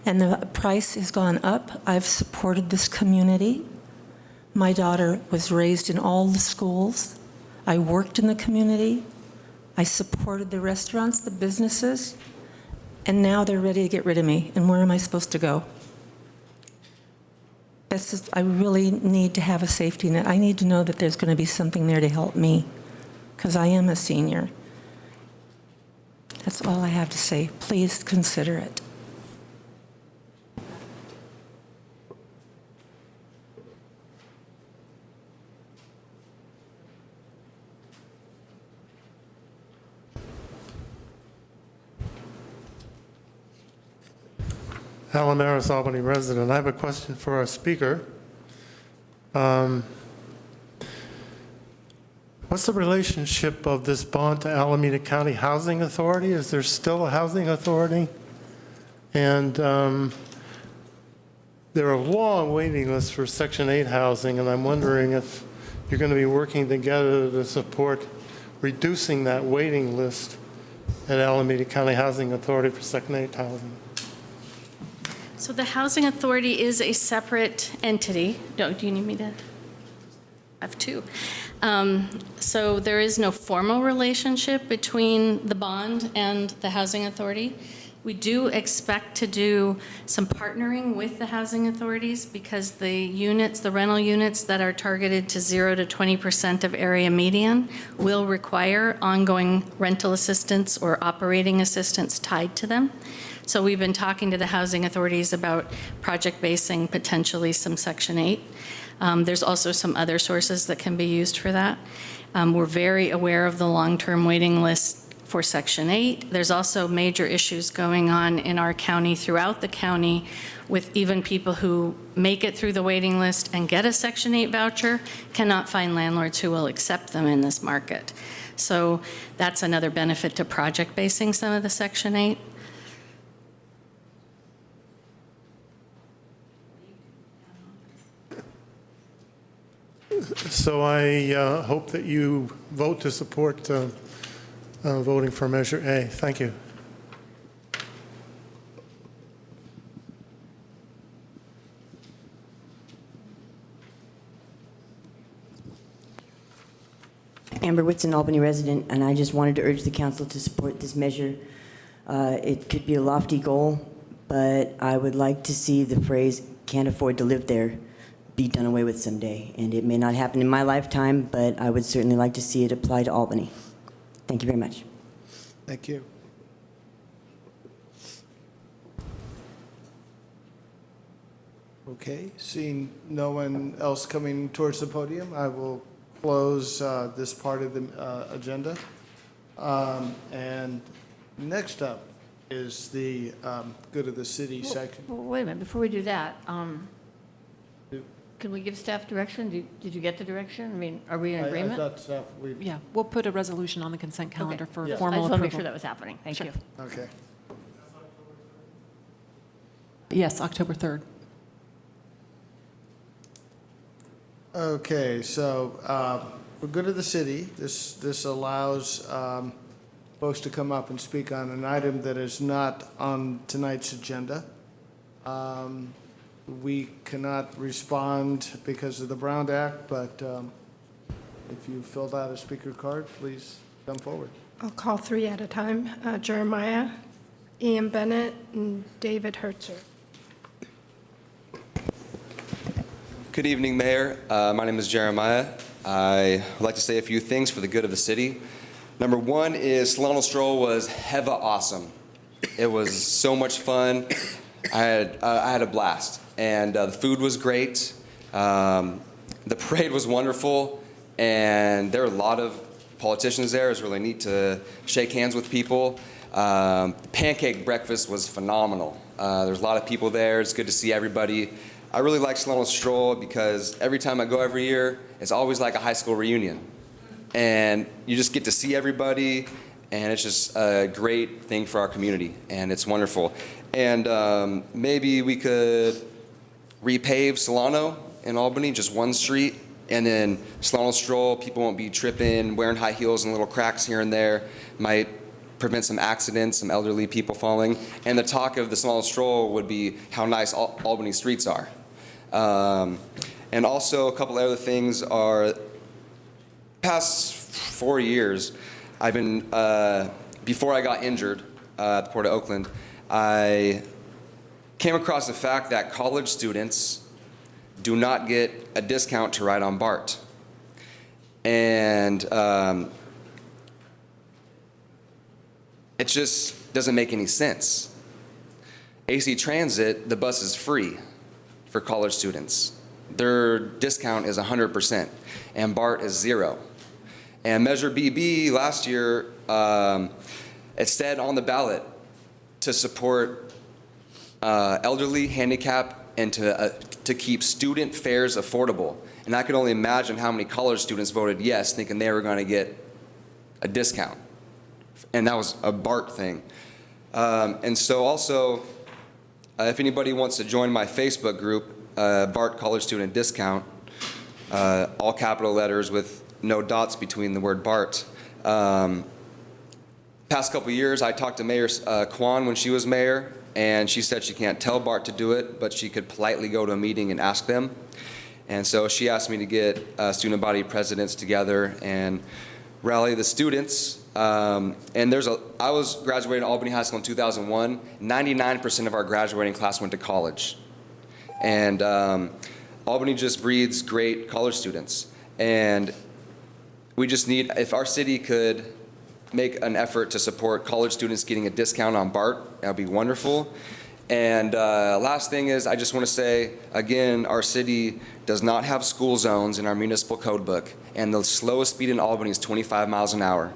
and the price has gone up. I've supported this community. My daughter was raised in all the schools. I worked in the community. I supported the restaurants, the businesses, and now they're ready to get rid of me. And where am I supposed to go? I really need to have a safety net. I need to know that there's going to be something there to help me, because I am a senior. That's all I have to say. Please consider it. Alan Maris, Albany resident. I have a question for our speaker. What's the relationship of this bond to Alameda County Housing Authority? Is there still a housing authority? And there are long waiting lists for Section 8 housing, and I'm wondering if you're going to be working together to support reducing that waiting list at Alameda County Housing Authority for Section 8 housing. So the Housing Authority is a separate entity. Do you need me to? I have two. So there is no formal relationship between the bond and the Housing Authority. We do expect to do some partnering with the housing authorities, because the units, the rental units that are targeted to 0 to 20% of area median will require ongoing rental assistance or operating assistance tied to them. So we've been talking to the housing authorities about project basing potentially some Section 8. There's also some other sources that can be used for that. We're very aware of the long-term waiting list for Section 8. There's also major issues going on in our county, throughout the county, with even people who make it through the waiting list and get a Section 8 voucher cannot find landlords who will accept them in this market. So that's another benefit to project basing some of the Section 8. So I hope that you vote to support voting for Measure A. Thank you. Amber Whitson, Albany resident, and I just wanted to urge the council to support this measure. It could be a lofty goal, but I would like to see the phrase "can't afford to live there" be done away with someday. And it may not happen in my lifetime, but I would certainly like to see it apply to Albany. Thank you very much. Thank you. Okay, seeing no one else coming towards the podium, I will close this part of the agenda. And next up is the good of the city section. Well, wait a minute, before we do that, can we give staff direction? Did you get the direction? I mean, are we in agreement? I thought staff, Yeah, we'll put a resolution on the consent calendar for Yeah. I formal just want to make sure approval. that was happening. Thank you. Okay. Yes, October 3rd. Okay, so we're good to the city. This allows folks to come up and speak on an item that is not on tonight's agenda. We cannot respond because of the Brown Act, but if you filled out a speaker card, please come forward. I'll call three at a time. Jeremiah, Ian Bennett, and David Hertzer. Good evening, Mayor. My name is Jeremiah. I would like to say a few things for the good of the city. Number one is Solano Stroll was heva awesome. It was so much fun. I had a blast, and the food was great. The parade was wonderful, and there were a lot of politicians there. It was really neat to shake hands with people. Pancake breakfast was phenomenal. There's a lot of people there. It's good to see everybody. I really like Solano Stroll because every time I go every year, it's always like a high school reunion. And you just get to see everybody, and it's just a great thing for our community, and it's wonderful. And maybe we could repave Solano in Albany, just one street, and then Solano Stroll, people won't be tripping, wearing high heels and little cracks here and there. Might prevent some accidents, some elderly people falling. And the talk of the Solano Stroll would be how nice Albany streets are. And also a couple other things are, past 4 years, I've been, before I got injured at the Port of Oakland, I came across the fact that college students do not get a discount to ride on BART. And it just doesn't make any sense. AC Transit, the bus is free for college students. Their discount is 100%, and BART is 0. And Measure BB last year, it said on the ballot to support elderly, handicapped, and to keep student fares affordable. And I can only imagine how many college students voted yes, thinking they were going to get a discount. And that was a BART thing. And so also, if anybody wants to join my Facebook group, BART College Student Discount, all capital letters with no dots between the word BART. Past couple years, I talked to Mayor Kwan when she was mayor, and she said she can't tell BART to do it, but she could politely go to a meeting and ask them. And so she asked me to get student body presidents together and rally the students. And I was graduating Albany High School in 2001. 99% of our graduating class went to college. And Albany just breeds great college students. And we just need, if our city could make an effort to support college students getting a discount on BART, that would be wonderful. And last thing is, I just want to say, again, our city does not have school zones in our municipal code book. And the slowest speed in Albany is 25 miles an hour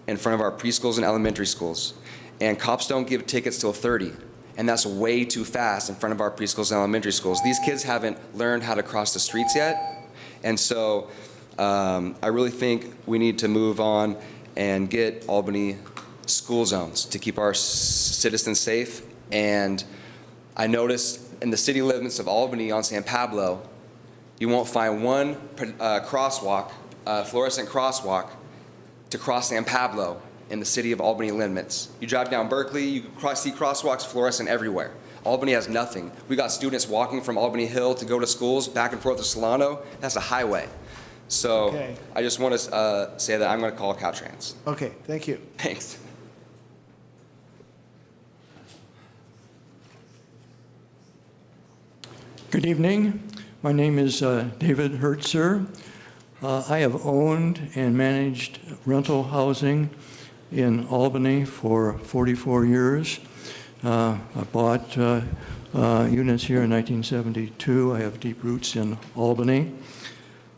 in front of our preschools and elementary schools. And cops don't give tickets till 30. And that's way too fast in front of our preschools and elementary schools. These kids haven't learned how to cross the streets yet. And so I really think we need to move on and get Albany school zones to keep our citizens safe. And I noticed in the city limits of Albany on San Pablo, you won't find one crosswalk, fluorescent crosswalk, to cross San Pablo in the city of Albany limits. You drive down Berkeley, you see crosswalks fluorescent everywhere. Albany has nothing. We got students walking from Albany Hill to go to schools back and forth to Solano. That's a highway. So Okay. I just want to say that I'm going to call Caltrans. Okay, thank you. Thanks. Good evening. My name is David Hertzer. I have owned and managed rental housing in Albany for 44 years. I bought units here in 1972. I have deep roots in Albany.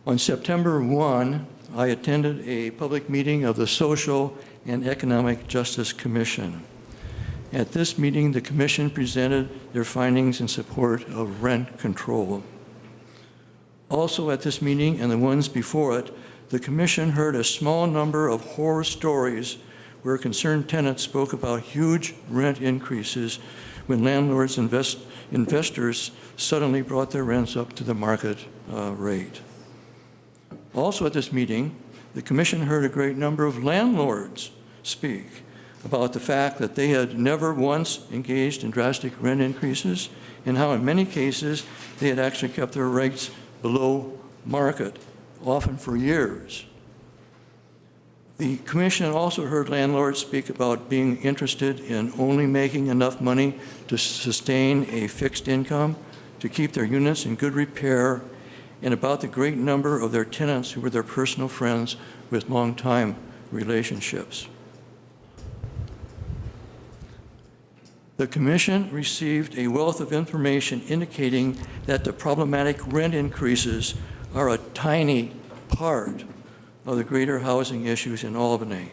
On September 1, I attended a public meeting of the Social and Economic Justice Commission. At this meeting, the commission presented their findings in support of rent control. Also at this meeting and the ones before it, the commission heard a small number of horror stories where concerned tenants spoke about huge rent increases when landlords and investors suddenly brought their rents up to the market rate. Also at this meeting, the commission heard a great number of landlords speak about the fact that they had never once engaged in drastic rent increases and how in many cases they had actually kept their rates below market, often for years. The commission also heard landlords speak about being interested in only making enough money to sustain a fixed income, to keep their units in good repair, and about the great number of their tenants who were their personal friends with long-time relationships. The commission received a wealth of information indicating that the problematic rent increases are a tiny part of the greater housing issues in Albany.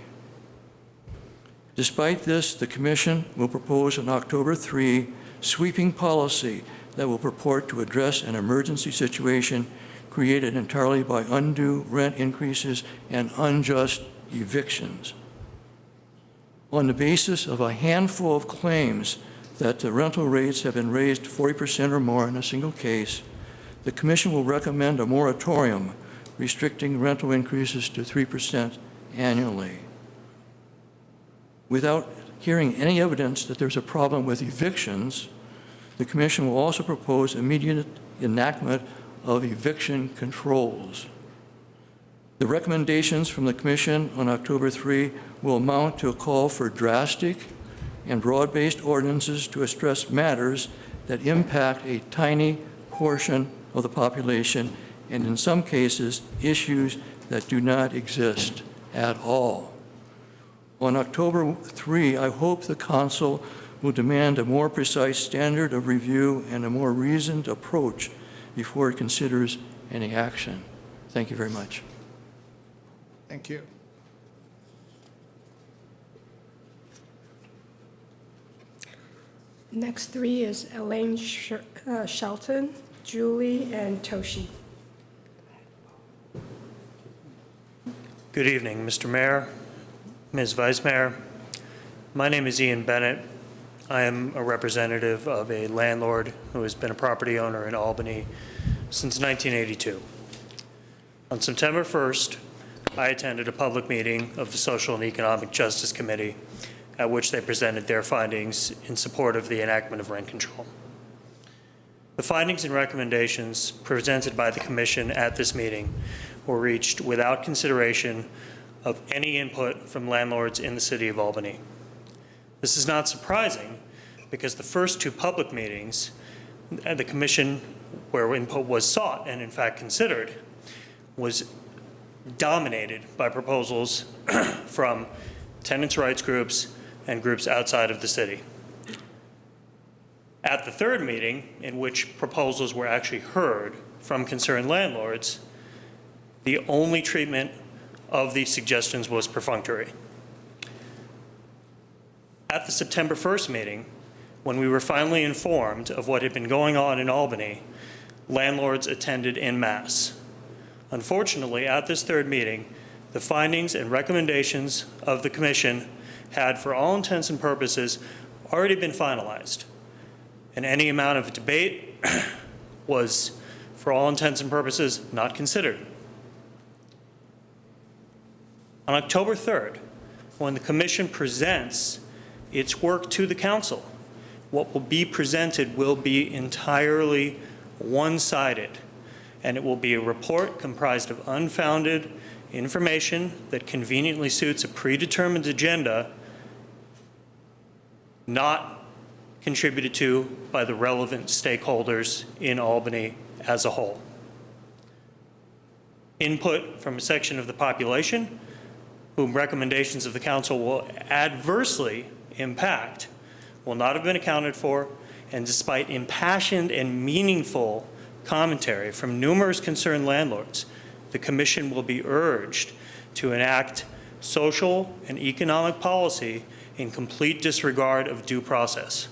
Despite this, the commission will propose on October 3 sweeping policy that will purport to address an emergency situation created entirely by undue rent increases and unjust evictions. On the basis of a handful of claims that the rental rates have been raised 40% or more in a single case, the commission will recommend a moratorium restricting rental increases to 3% annually. Without hearing any evidence that there's a problem with evictions, the commission will also propose immediate enactment of eviction controls. The recommendations from the commission on October 3 will amount to a call for drastic and broad-based ordinances to address matters that impact a tiny portion of the population, and in some cases, issues that do not exist at all. On October 3, I hope the council will demand a more precise standard of review and a more reasoned approach before it considers any action. Thank you very much. Thank you. Next three is Elaine Shelton, Julie, and Toshi. Good evening, Mr. Mayor, Ms. Vice Mayor. My name is Ian Bennett. I am a representative of a landlord who has been a property owner in Albany since 1982. On September 1st, I attended a public meeting of the Social and Economic Justice Committee at which they presented their findings in support of the enactment of rent control. The findings and recommendations presented by the Commission at this meeting were reached without consideration of any input from landlords in the City of Albany. This is not surprising because the first two public meetings at the Commission where input was sought and in fact considered was dominated by proposals from tenants' rights groups and groups outside of the city. At the third meeting, in which proposals were actually heard from concerned landlords, the only treatment of these suggestions was perfunctory. At the September 1st meeting, when we were finally informed of what had been going on in Albany, landlords attended en masse. Unfortunately, at this third meeting, the findings and recommendations of the Commission had, for all intents and purposes, already been finalized. And any amount of debate was, for all intents and purposes, not considered. On October 3rd, when the Commission presents its work to the Council, what will be presented will be entirely one-sided, and it will be a report comprised of unfounded information that conveniently suits a predetermined agenda not contributed to by the relevant stakeholders in Albany as a whole. Input from a section of the population whom recommendations of the Council will adversely impact will not have been accounted for, and despite impassioned and meaningful commentary from numerous concerned landlords, the Commission will be urged to enact social and economic policy in complete disregard of due process.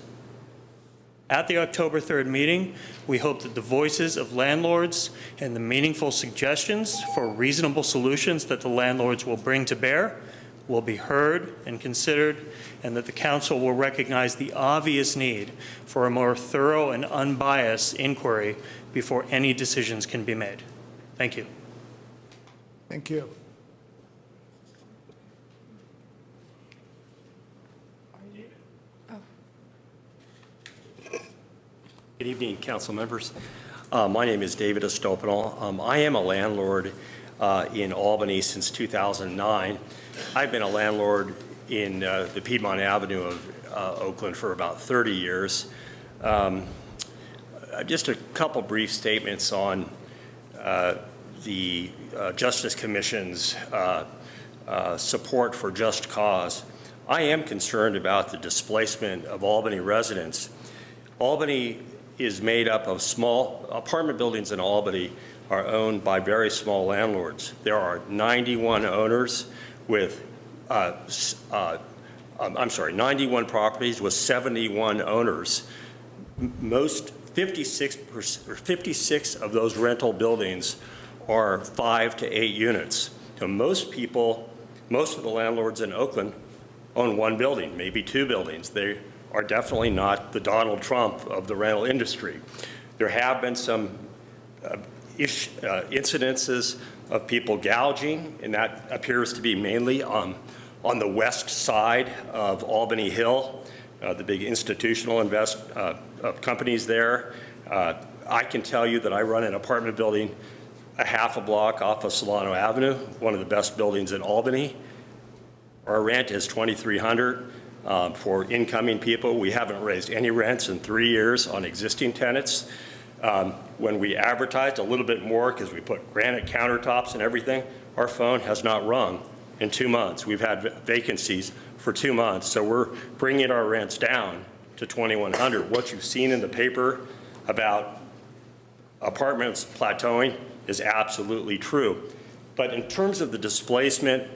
At the October 3rd meeting, we hope that the voices of landlords and the meaningful suggestions for reasonable solutions that the landlords will bring to bear will be heard and considered, and that the Council will recognize the obvious need for a more thorough and unbiased inquiry before any decisions can be made. Thank you. Thank you. Good evening, council members. My name is David Estopinal. I am a landlord in Albany since 2009. I've been a landlord in the Piedmont Avenue of Oakland for about 30 years. Just a couple brief statements on the Justice Commission's support for just cause. I am concerned about the displacement of Albany residents. Albany is made up of small apartment buildings in Albany are owned by very small landlords. There are 91 owners with, 91 properties with 71 owners. Most 56 of those rental buildings are 5 to 8 units. So most of the landlords in Oakland own one building, maybe 2 buildings. They are definitely not the Donald Trump of the rental industry. There have been some incidences of people gouging, and that appears to be mainly on the west side of Albany Hill, the big institutional companies there. I can tell you that I run an apartment building a half a block off of Solano Avenue, one of the best buildings in Albany. Our rent is $2,300 for incoming people. We haven't raised any rents in 3 years on existing tenants. When we advertised a little bit more because we put granite countertops and everything, our phone has not rung in 2 months. We've had vacancies for 2 months, so we're bringing our rents down to $2,100. What you've seen in the paper about apartments plateauing is absolutely true. But in terms of the displacement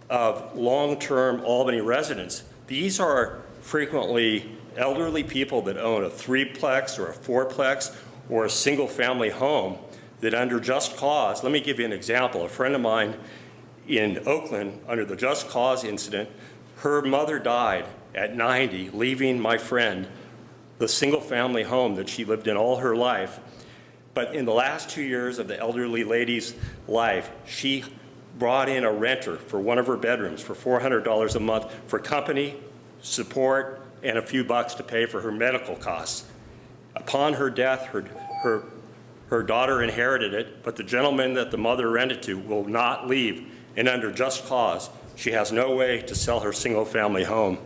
of long-term Albany residents, these are frequently elderly people that own a 3-plex or a 4-plex or a single-family home that under just cause, let me give you an example. A friend of mine in Oakland, under the just cause incident, her mother died at 90, leaving my friend the single-family home that she lived in all her life. But in the last 2 years of the elderly lady's life, she brought in a renter for one of her bedrooms for $400 a month for company, support, and a few bucks to pay for her medical costs. Upon her death, her daughter inherited it, but the gentleman that the mother rented to will not leave. And under just cause, she has no way to sell her single-family home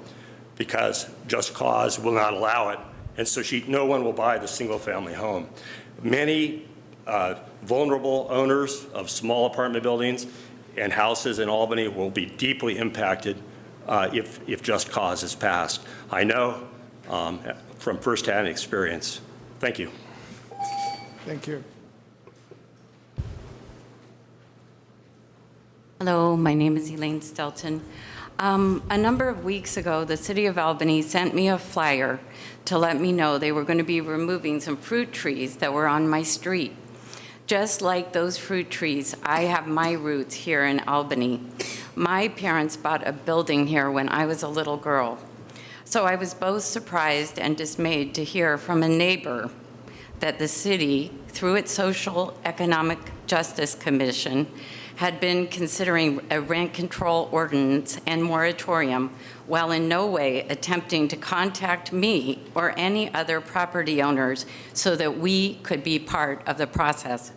because just cause will not allow it. And so no one will buy the single-family home. Many vulnerable owners of small apartment buildings and houses in Albany will be deeply impacted if just cause is passed. I know from firsthand experience. Thank you. Thank you. Hello, my name is Elaine Stelton. A number of weeks ago, the City of Albany sent me a flyer to let me know they were going to be removing some fruit trees that were on my street. Just like those fruit trees, I have my roots here in Albany. My parents bought a building here when I was a little girl. So I was both surprised and dismayed to hear from a neighbor that the city, through its Social Economic Justice Commission, had been considering a rent control ordinance and moratorium while in no way attempting to contact me or any other property owners so that we could be part of the process.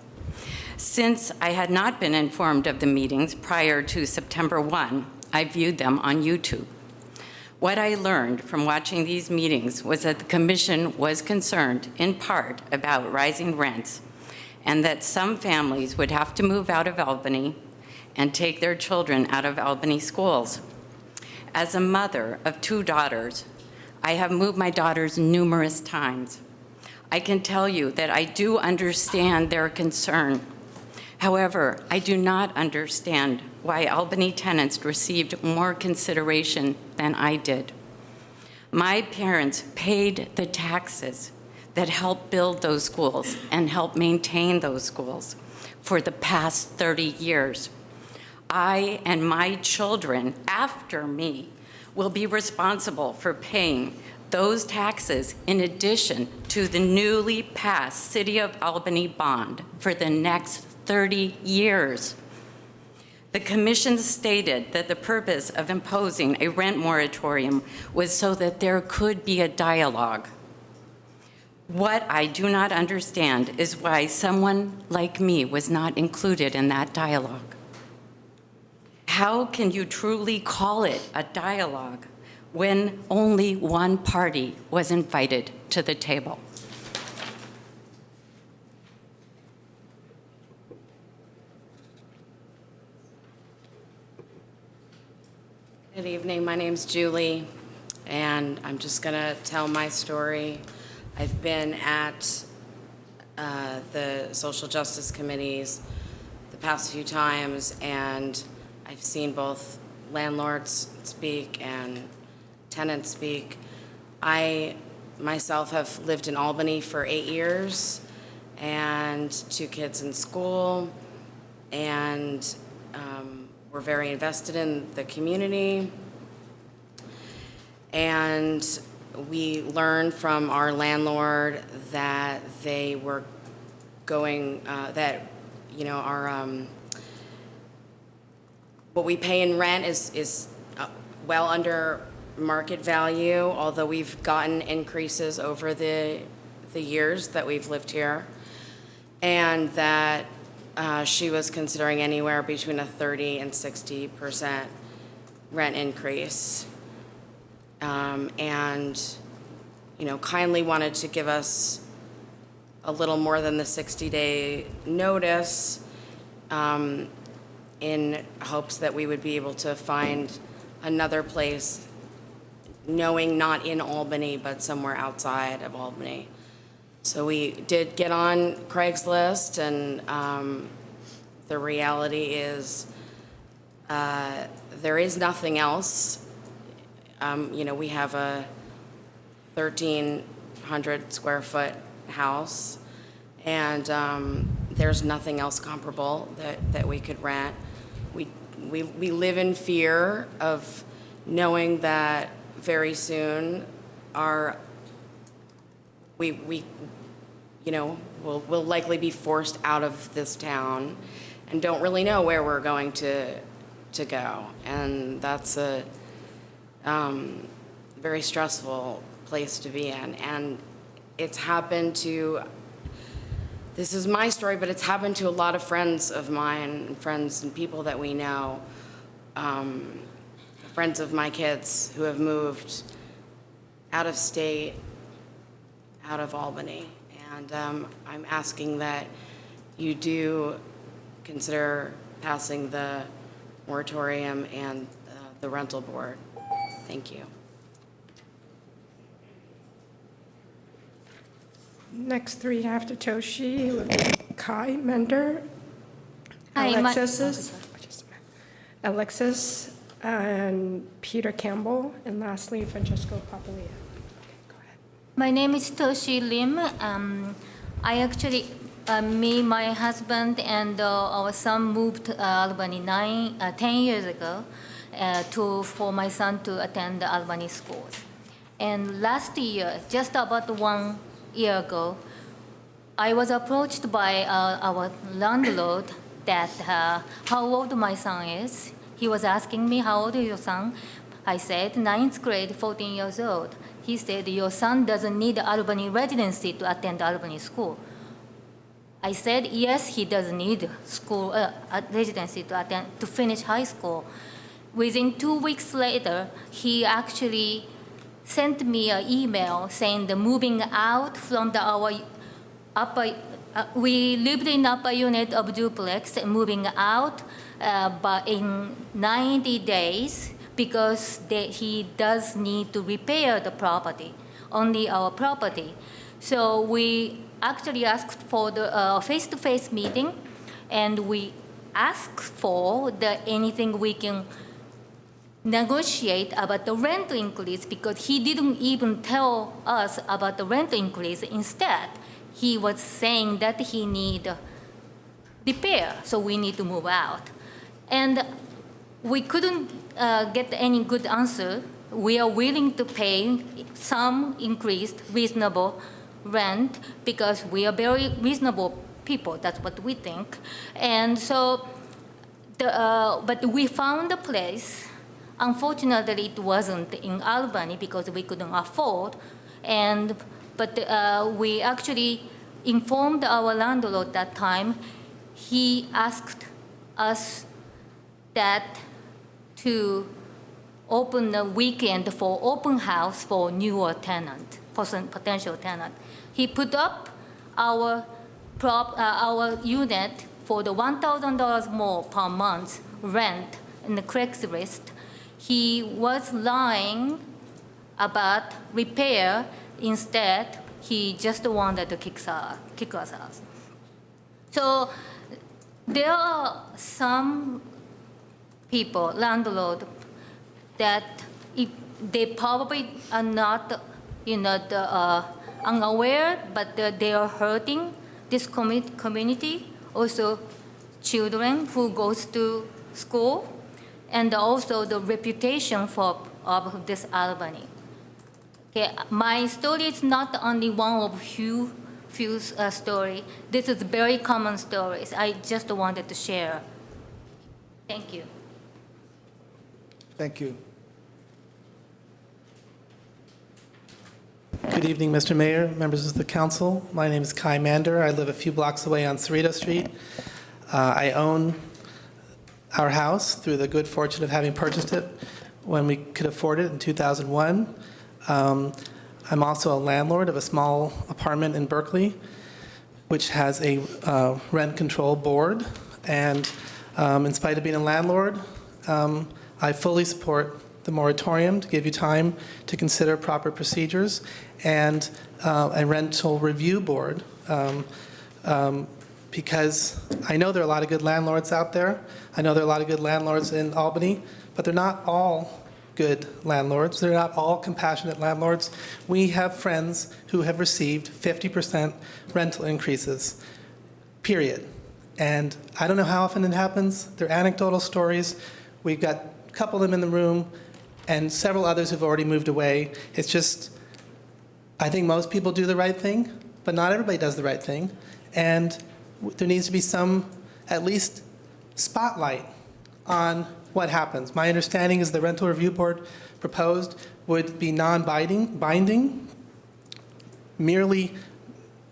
Since I had not been informed of the meetings prior to September 1, I viewed them on YouTube. What I learned from watching these meetings was that the commission was concerned in part about rising rents and that some families would have to move out of Albany and take their children out of Albany schools. As a mother of 2 daughters, I have moved my daughters numerous times. I can tell you that I do understand their concern. However, I do not understand why Albany tenants received more consideration than I did. My parents paid the taxes that helped build those schools and helped maintain those schools for the past 30 years. I and my children after me will be responsible for paying those taxes in addition to the newly passed City of Albany bond for the next 30 years. The commission stated that the purpose of imposing a rent moratorium was so that there could be a dialogue. What I do not understand is why someone like me was not included in that dialogue. How can you truly call it a dialogue when only one party was invited to the table? Good evening, my name's Julie, and I'm just gonna tell my story. I've been at the social justice committees the past few times, and I've seen both landlords speak and tenants speak. I myself have lived in Albany for 8 years and 2 kids in school, and we're very invested in the community. And we learned from our landlord that they were going, that, you know, our, what we pay in rent is well under market value, although we've gotten increases over the years that we've lived here. And that she was considering anywhere between a 30% and 60% rent increase. And, you know, kindly wanted to give us a little more than the 60-day notice in hopes that we would be able to find another place, knowing not in Albany, but somewhere outside of Albany. So we did get on Craigslist, and the reality is there is nothing else. You know, we have a 1,300 square foot house, and there's nothing else comparable that we could rent. We live in fear of knowing that very soon we you know, we'll likely be forced out of this town and don't really know where we're going to go. And that's a very stressful place to be in. And it's happened to, this is my story, but it's happened to a lot of friends of mine, friends and people that we know, friends of my kids who have moved out of state, out of Albany. And I'm asking that you do consider passing the moratorium and the rental board. Thank you. Next 3 after Toshi would be Kai Mender, Hi, Alexis, and Peter Campbell, and lastly, Francesco Papalia. My name is Toshi Lim. I actually, me, my husband, and our son moved to Albany 10 years ago for my son to attend the Albany schools. And last year, just about 1 year ago, I was approached by our landlord that how old my son is. He was asking me, how old is your son? I said, 9th grade, 14 years old. He said, your son doesn't need Albany residency to attend Albany school. I said, yes, he does need school residency to finish high school. Within 2 weeks later, he actually sent me an email saying the moving out from our upper, we lived in upper unit of duplex, moving out but in 90 days, because he does need to repair the property, only our property. So we actually asked for the face-to-face meeting, and we asked for anything we can negotiate about the rent increase, because he didn't even tell us about the rent increase. Instead, he was saying that he need repair, so we need to move out. And we couldn't get any good answer. We are willing to pay some increased reasonable rent because we are very reasonable people. That's what we think. And so But we found a place. Unfortunately, it wasn't in Albany because we couldn't afford. But we actually informed our landlord that time. He asked us that to open the weekend for open house for newer tenant, potential tenant. He put up our unit for the $1,000 more per month rent in the Craigslist. He was lying about repair. Instead, he just wanted to kick us out. So there are some people, landlord, that they probably are not, unaware, but they are hurting this community. Also, children who goes to school, and also the reputation of this Albany. Okay, my story is not only one of few story. This is very common stories. I just wanted to share. Thank you. Thank you. Good evening, Mr. Mayor, members of the council. My name is Kai Mander. I live a few blocks away on Cerrito Street. I own our house through the good fortune of having purchased it when we could afford it in 2001. I'm also a landlord of a small apartment in Berkeley, which has a rent control board. And in spite of being a landlord, I fully support the moratorium to give you time to consider proper procedures, and a rental review board, because I know there are a lot of good landlords out there. I know there are a lot of good landlords in Albany, but they're not all good landlords. They're not all compassionate landlords. We have friends who have received 50% rental increases, period. And I don't know how often it happens. They're anecdotal stories. We've got a couple of them in the room, and several others who've already moved away. It's just, I think most people do the right thing, but not everybody does the right thing. And there needs to be some, at least, spotlight on what happens. My understanding is the rental review board proposed would be non-binding, merely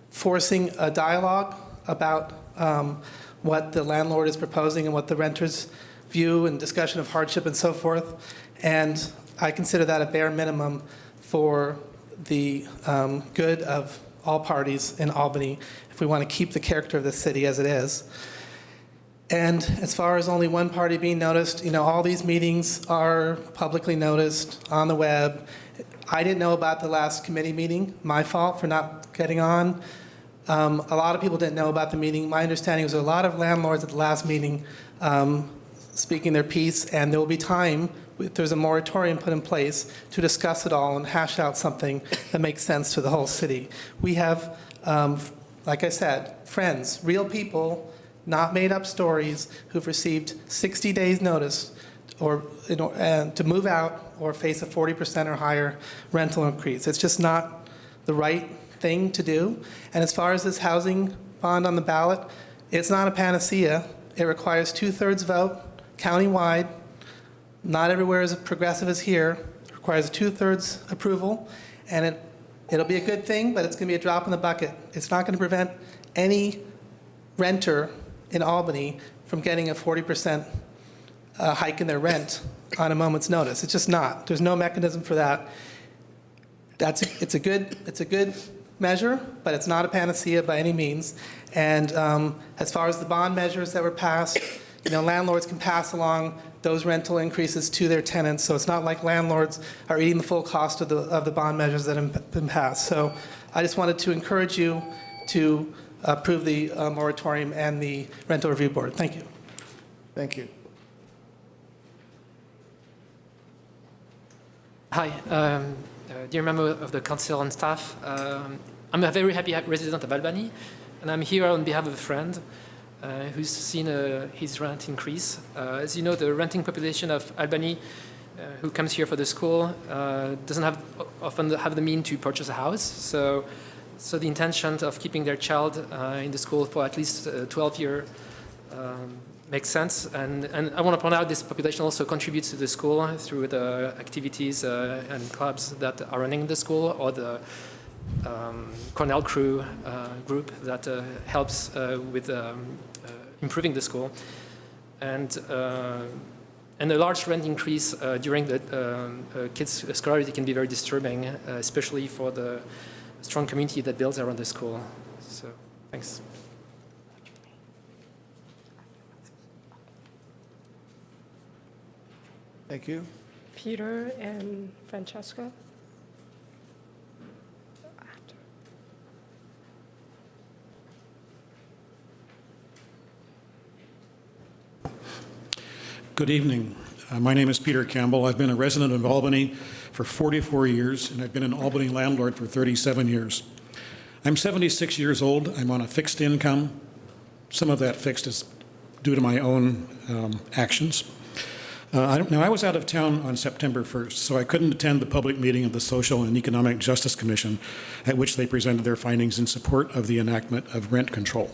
forcing a dialogue about what the landlord is proposing and what the renters view, and discussion of hardship and so forth. And I consider that a bare minimum for the good of all parties in Albany if we want to keep the character of the city as it is. And as far as only one party being noticed, all these meetings are publicly noticed on the web. I didn't know about the last committee meeting, my fault for not getting on. A lot of people didn't know about the meeting. My understanding was there were a lot of landlords at the last meeting speaking their piece, and there will be time, if there's a moratorium put in place, to discuss it all and hash out something that makes sense to the whole city. We have, like I said, friends, real people, not made-up stories, who've received 60 days' notice to move out or face a 40% or higher rental increase. It's just not the right thing to do. And as far as this housing bond on the ballot, it's not a panacea. It requires 2/3 vote countywide. Not everywhere is as progressive as here. It requires a 2/3 approval, and it'll be a good thing, but it's going to be a drop in the bucket. It's not going to prevent any renter in Albany from getting a 40% hike in their rent on a moment's notice. It's just not. There's no mechanism for that. It's a good measure, but it's not a panacea by any means. And as far as the bond measures that were passed, landlords can pass along those rental increases to their tenants. So it's not like landlords are eating the full cost of the bond measures that have been passed. So I just wanted to encourage you to approve the moratorium and the rental review board. Thank you. Thank you. Hi, dear member of the council and staff. I'm a very happy resident of Albany, and I'm here on behalf of a friend who's seen his rent increase. As you know, the renting population of Albany who comes here for the school doesn't often have the means to purchase a house. So the intention of keeping their child in the school for at least 12 years makes sense. And I want to point out this population also contributes to the school through the activities and clubs that are running in the school, or the Cornell crew group that helps with improving the school. And a large rent increase during the kids' scholarity can be very disturbing, especially for the strong community that builds around the school. So, thanks. Thank you. Peter and Francesco. Good evening. My name is Peter Campbell. I've been a resident of Albany for 44 years, and I've been an Albany landlord for 37 years. I'm 76 years old. I'm on a fixed income. Some of that fixed is due to my own actions. Now, I was out of town on September 1st, so I couldn't attend the public meeting of the Social and Economic Justice Commission, at which they presented their findings in support of the enactment of rent control.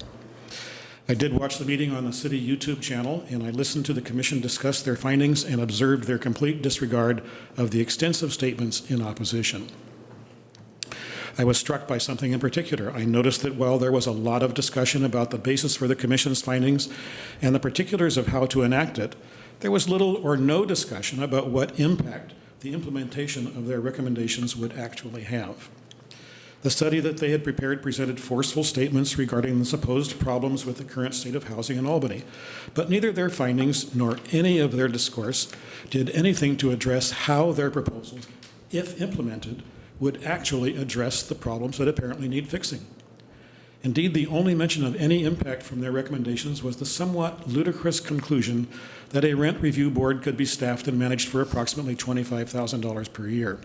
I did watch the meeting on the city YouTube channel, and I listened to the commission discuss their findings and observed their complete disregard of the extensive statements in opposition. I was struck by something in particular. I noticed that while there was a lot of discussion about the basis for the commission's findings and the particulars of how to enact it, there was little or no discussion about what impact the implementation of their recommendations would actually have. The study that they had prepared presented forceful statements regarding the supposed problems with the current state of housing in Albany, but neither their findings nor any of their discourse did anything to address how their proposals, if implemented, would actually address the problems that apparently need fixing. Indeed, the only mention of any impact from their recommendations was the somewhat ludicrous conclusion that a rent review board could be staffed and managed for approximately $25,000 per year.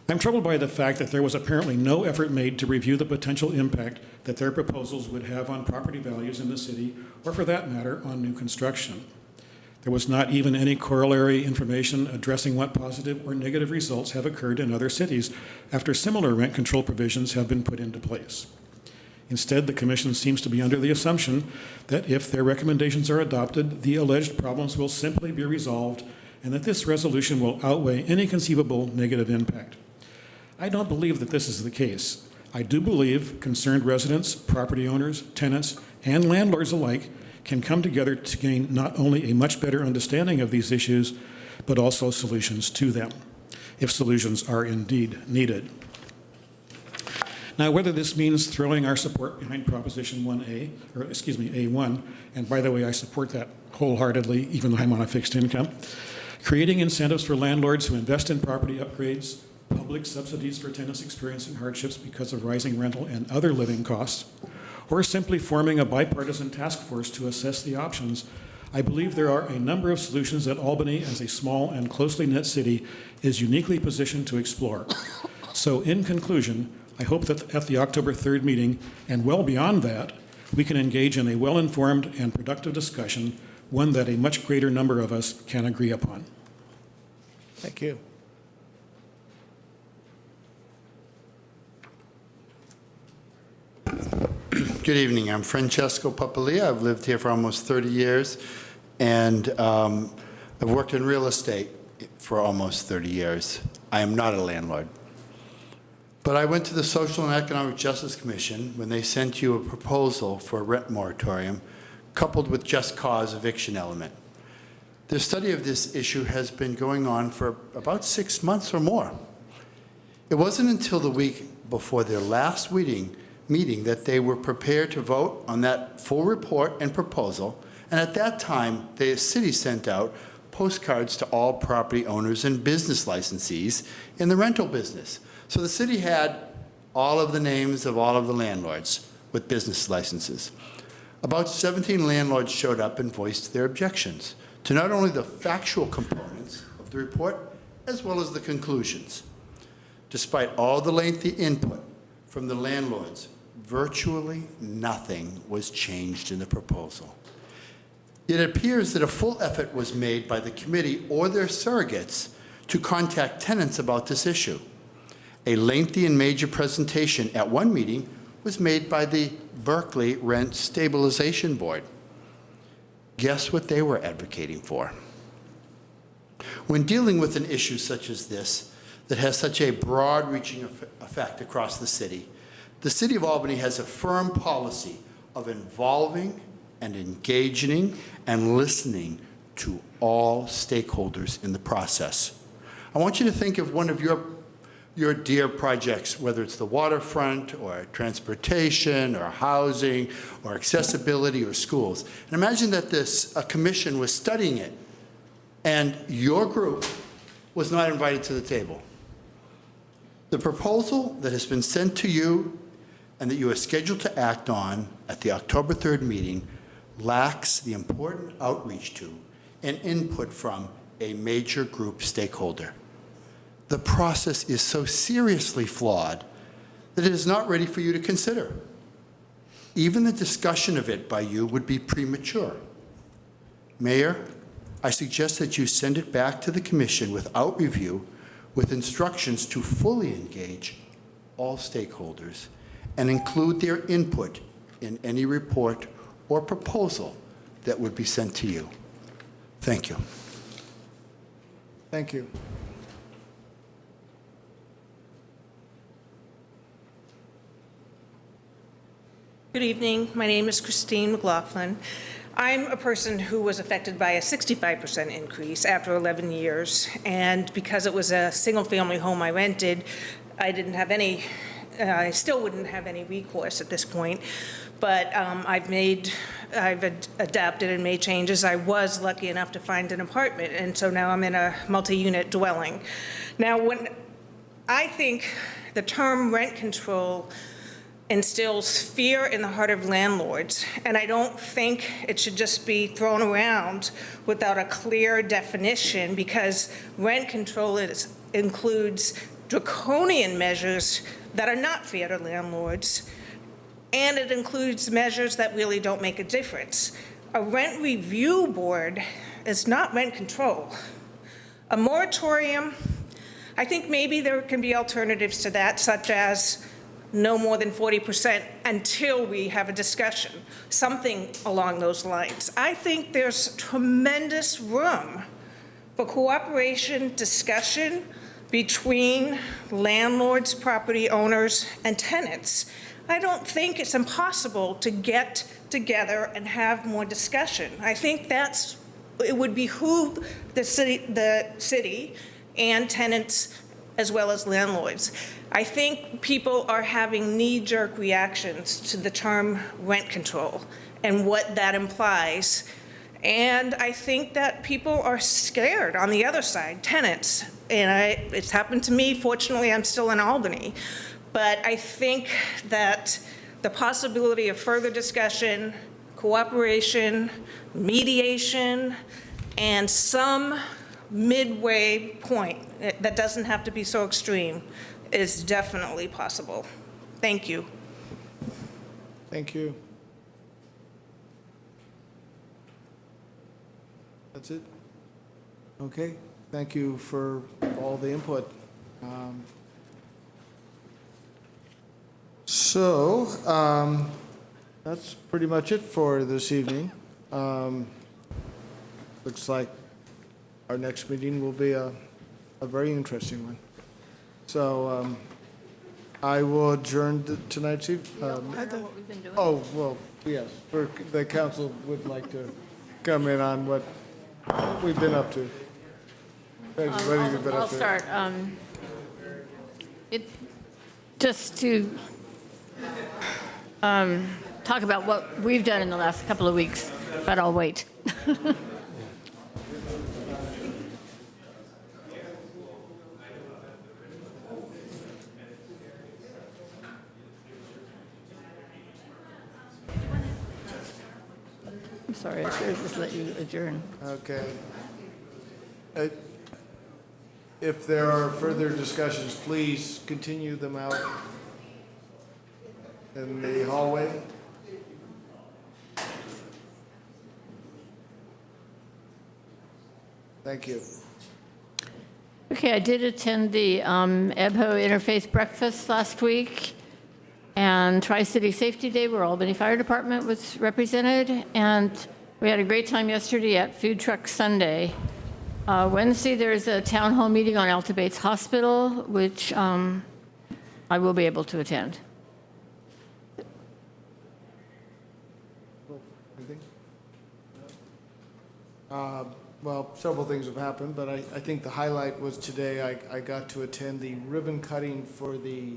I'm troubled by the fact that there was apparently no effort made to review the potential impact that their proposals would have on property values in the city, or for that matter, on new construction. There was not even any corollary information addressing what positive or negative results have occurred in other cities after similar rent control provisions have been put into place. Instead, the commission seems to be under the assumption that if their recommendations are adopted, the alleged problems will simply be resolved and that this resolution will outweigh any conceivable negative impact. I don't believe that this is the case. I do believe concerned residents, property owners, tenants, and landlords alike can come together to gain not only a much better understanding of these issues, but also solutions to them, if solutions are indeed needed. Now, whether this means throwing our support behind Proposition A1, and by the way, I support that wholeheartedly, even though I'm on a fixed income, creating incentives for landlords who invest in property upgrades, public subsidies for tenants experiencing hardships because of rising rental and other living costs, or simply forming a bipartisan task force to assess the options, I believe there are a number of solutions that Albany, as a small and closely knit city, is uniquely positioned to explore. So in conclusion, I hope that at the October 3rd meeting, and well beyond that, we can engage in a well-informed and productive discussion, one that a much greater number of us can agree upon. Thank you. Good evening. I'm Francesco Papalia. I've lived here for almost 30 years, and I've worked in real estate for almost 30 years. I am not a landlord. But I went to the Social and Economic Justice Commission when they sent you a proposal for a rent moratorium coupled with just cause eviction element. The study of this issue has been going on for about 6 months or more. It wasn't until the week before their last meeting that they were prepared to vote on that full report and proposal, and at that time, the city sent out postcards to all property owners and business licensees in the rental business. So the city had all of the names of all of the landlords with business licenses. About 17 landlords showed up and voiced their objections to not only the factual components of the report, as well as the conclusions. Despite all the lengthy input from the landlords, virtually nothing was changed in the proposal. It appears that a full effort was made by the committee or their surrogates to contact tenants about this issue. A lengthy and major presentation at one meeting was made by the Berkeley Rent Stabilization Board. Guess what they were advocating for? When dealing with an issue such as this, that has such a broad-reaching effect across the city of Albany has a firm policy of involving and engaging and listening to all stakeholders in the process. I want you to think of one of your dear projects, whether it's the waterfront or transportation or housing or accessibility or schools. And imagine that a commission was studying it and your group was not invited to the table. The proposal that has been sent to you and that you are scheduled to act on at the October 3rd meeting lacks the important outreach to and input from a major group stakeholder. The process is so seriously flawed that it is not ready for you to consider. Even the discussion of it by you would be premature. Mayor, I suggest that you send it back to the commission without review, with instructions to fully engage all stakeholders and include their input in any report or proposal that would be sent to you. Thank you. Thank you. Good evening. My name is Christine McLaughlin. I'm a person who was affected by a 65% increase after 11 years, and because it was a single-family home I rented, I still wouldn't have any recourse at this point, but I've adapted and made changes. I was lucky enough to find an apartment, and so now I'm in a multi-unit dwelling. Now, when I think the term rent control instills fear in the heart of landlords, and I don't think it should just be thrown around without a clear definition, because rent control includes draconian measures that are not fair to landlords, and it includes measures that really don't make a difference. A rent review board is not rent control. A moratorium, I think maybe there can be alternatives to that, such as no more than 40% until we have a discussion, something along those lines. I think there's tremendous room for cooperation, discussion between landlords, property owners, and tenants. I don't think it's impossible to get together and have more discussion. I think it would behoove the city and tenants as well as landlords. I think people are having knee-jerk reactions to the term rent control and what that implies. And I think that people are scared on the other side, tenants. And it's happened to me. Fortunately, I'm still in Albany. But I think that the possibility of further discussion, cooperation, mediation, and some midway point that doesn't have to be so extreme is definitely possible. Thank you. Thank you. That's it? Okay. Thank you for all the input. That's pretty much it for this evening. Looks like our next meeting will be a very interesting one. So I will adjourn tonight's evening. Oh, well, yes, the council would like to come in on what we've been up to. I'll start. Just to talk about what we've done in the last couple of weeks, but I'll wait. I'm sorry, I should have just let you adjourn. Okay. If there are further discussions, please continue them out in the hallway. Thank you. Okay, I did attend the EBHO Interfaith Breakfast last week and Tri-City Safety Day, where Albany Fire Department was represented, and We had a great time yesterday at Food Truck Sunday. Wednesday, there's a town hall meeting on Alta Bates Hospital, which I will be able to attend. Well, several things have happened, but I think the highlight was today I got to attend the ribbon cutting for the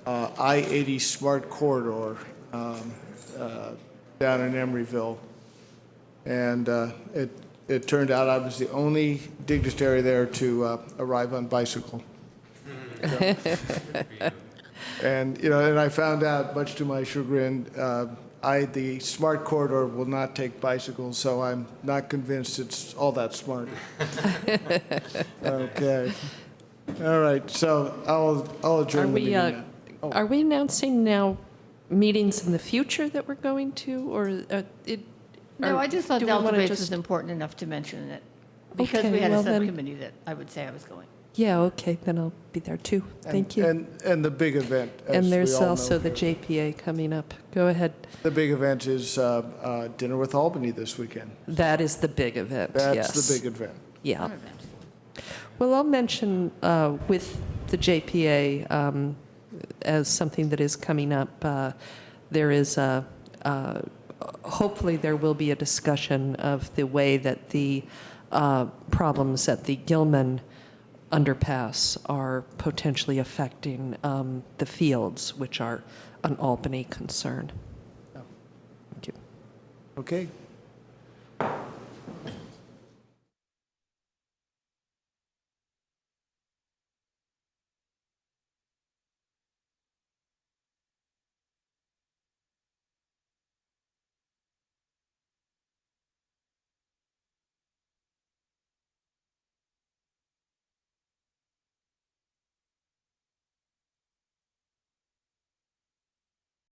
I-80 Smart Corridor down in Emeryville. And it turned out I was the only dignitary there to arrive on bicycle. And, you know, and I found out, much to my chagrin, the smart corridor will not take bicycles, so I'm not convinced it's all that smart. Okay. All right, so I'll adjourn the meeting now. Are we announcing now meetings in the future that we're going to, or No, I just thought do the we Alta wanna Bates just- was important enough to mention it, because Okay, we had a well then- subcommittee that I would say I was going. Yeah, okay, then I'll be there too. Thank you. And the big event, as And we there's all know. also the JPA coming up. Go ahead. The big event is Dinner with Albany this weekend. That is the big event, yes. That's the big event. Yeah. Well, I'll mention with the JPA as something that is coming up, there is hopefully there will be a discussion of the way that the problems at the Gilman underpass are potentially affecting the fields, which are an Albany concern. Thank you. Okay,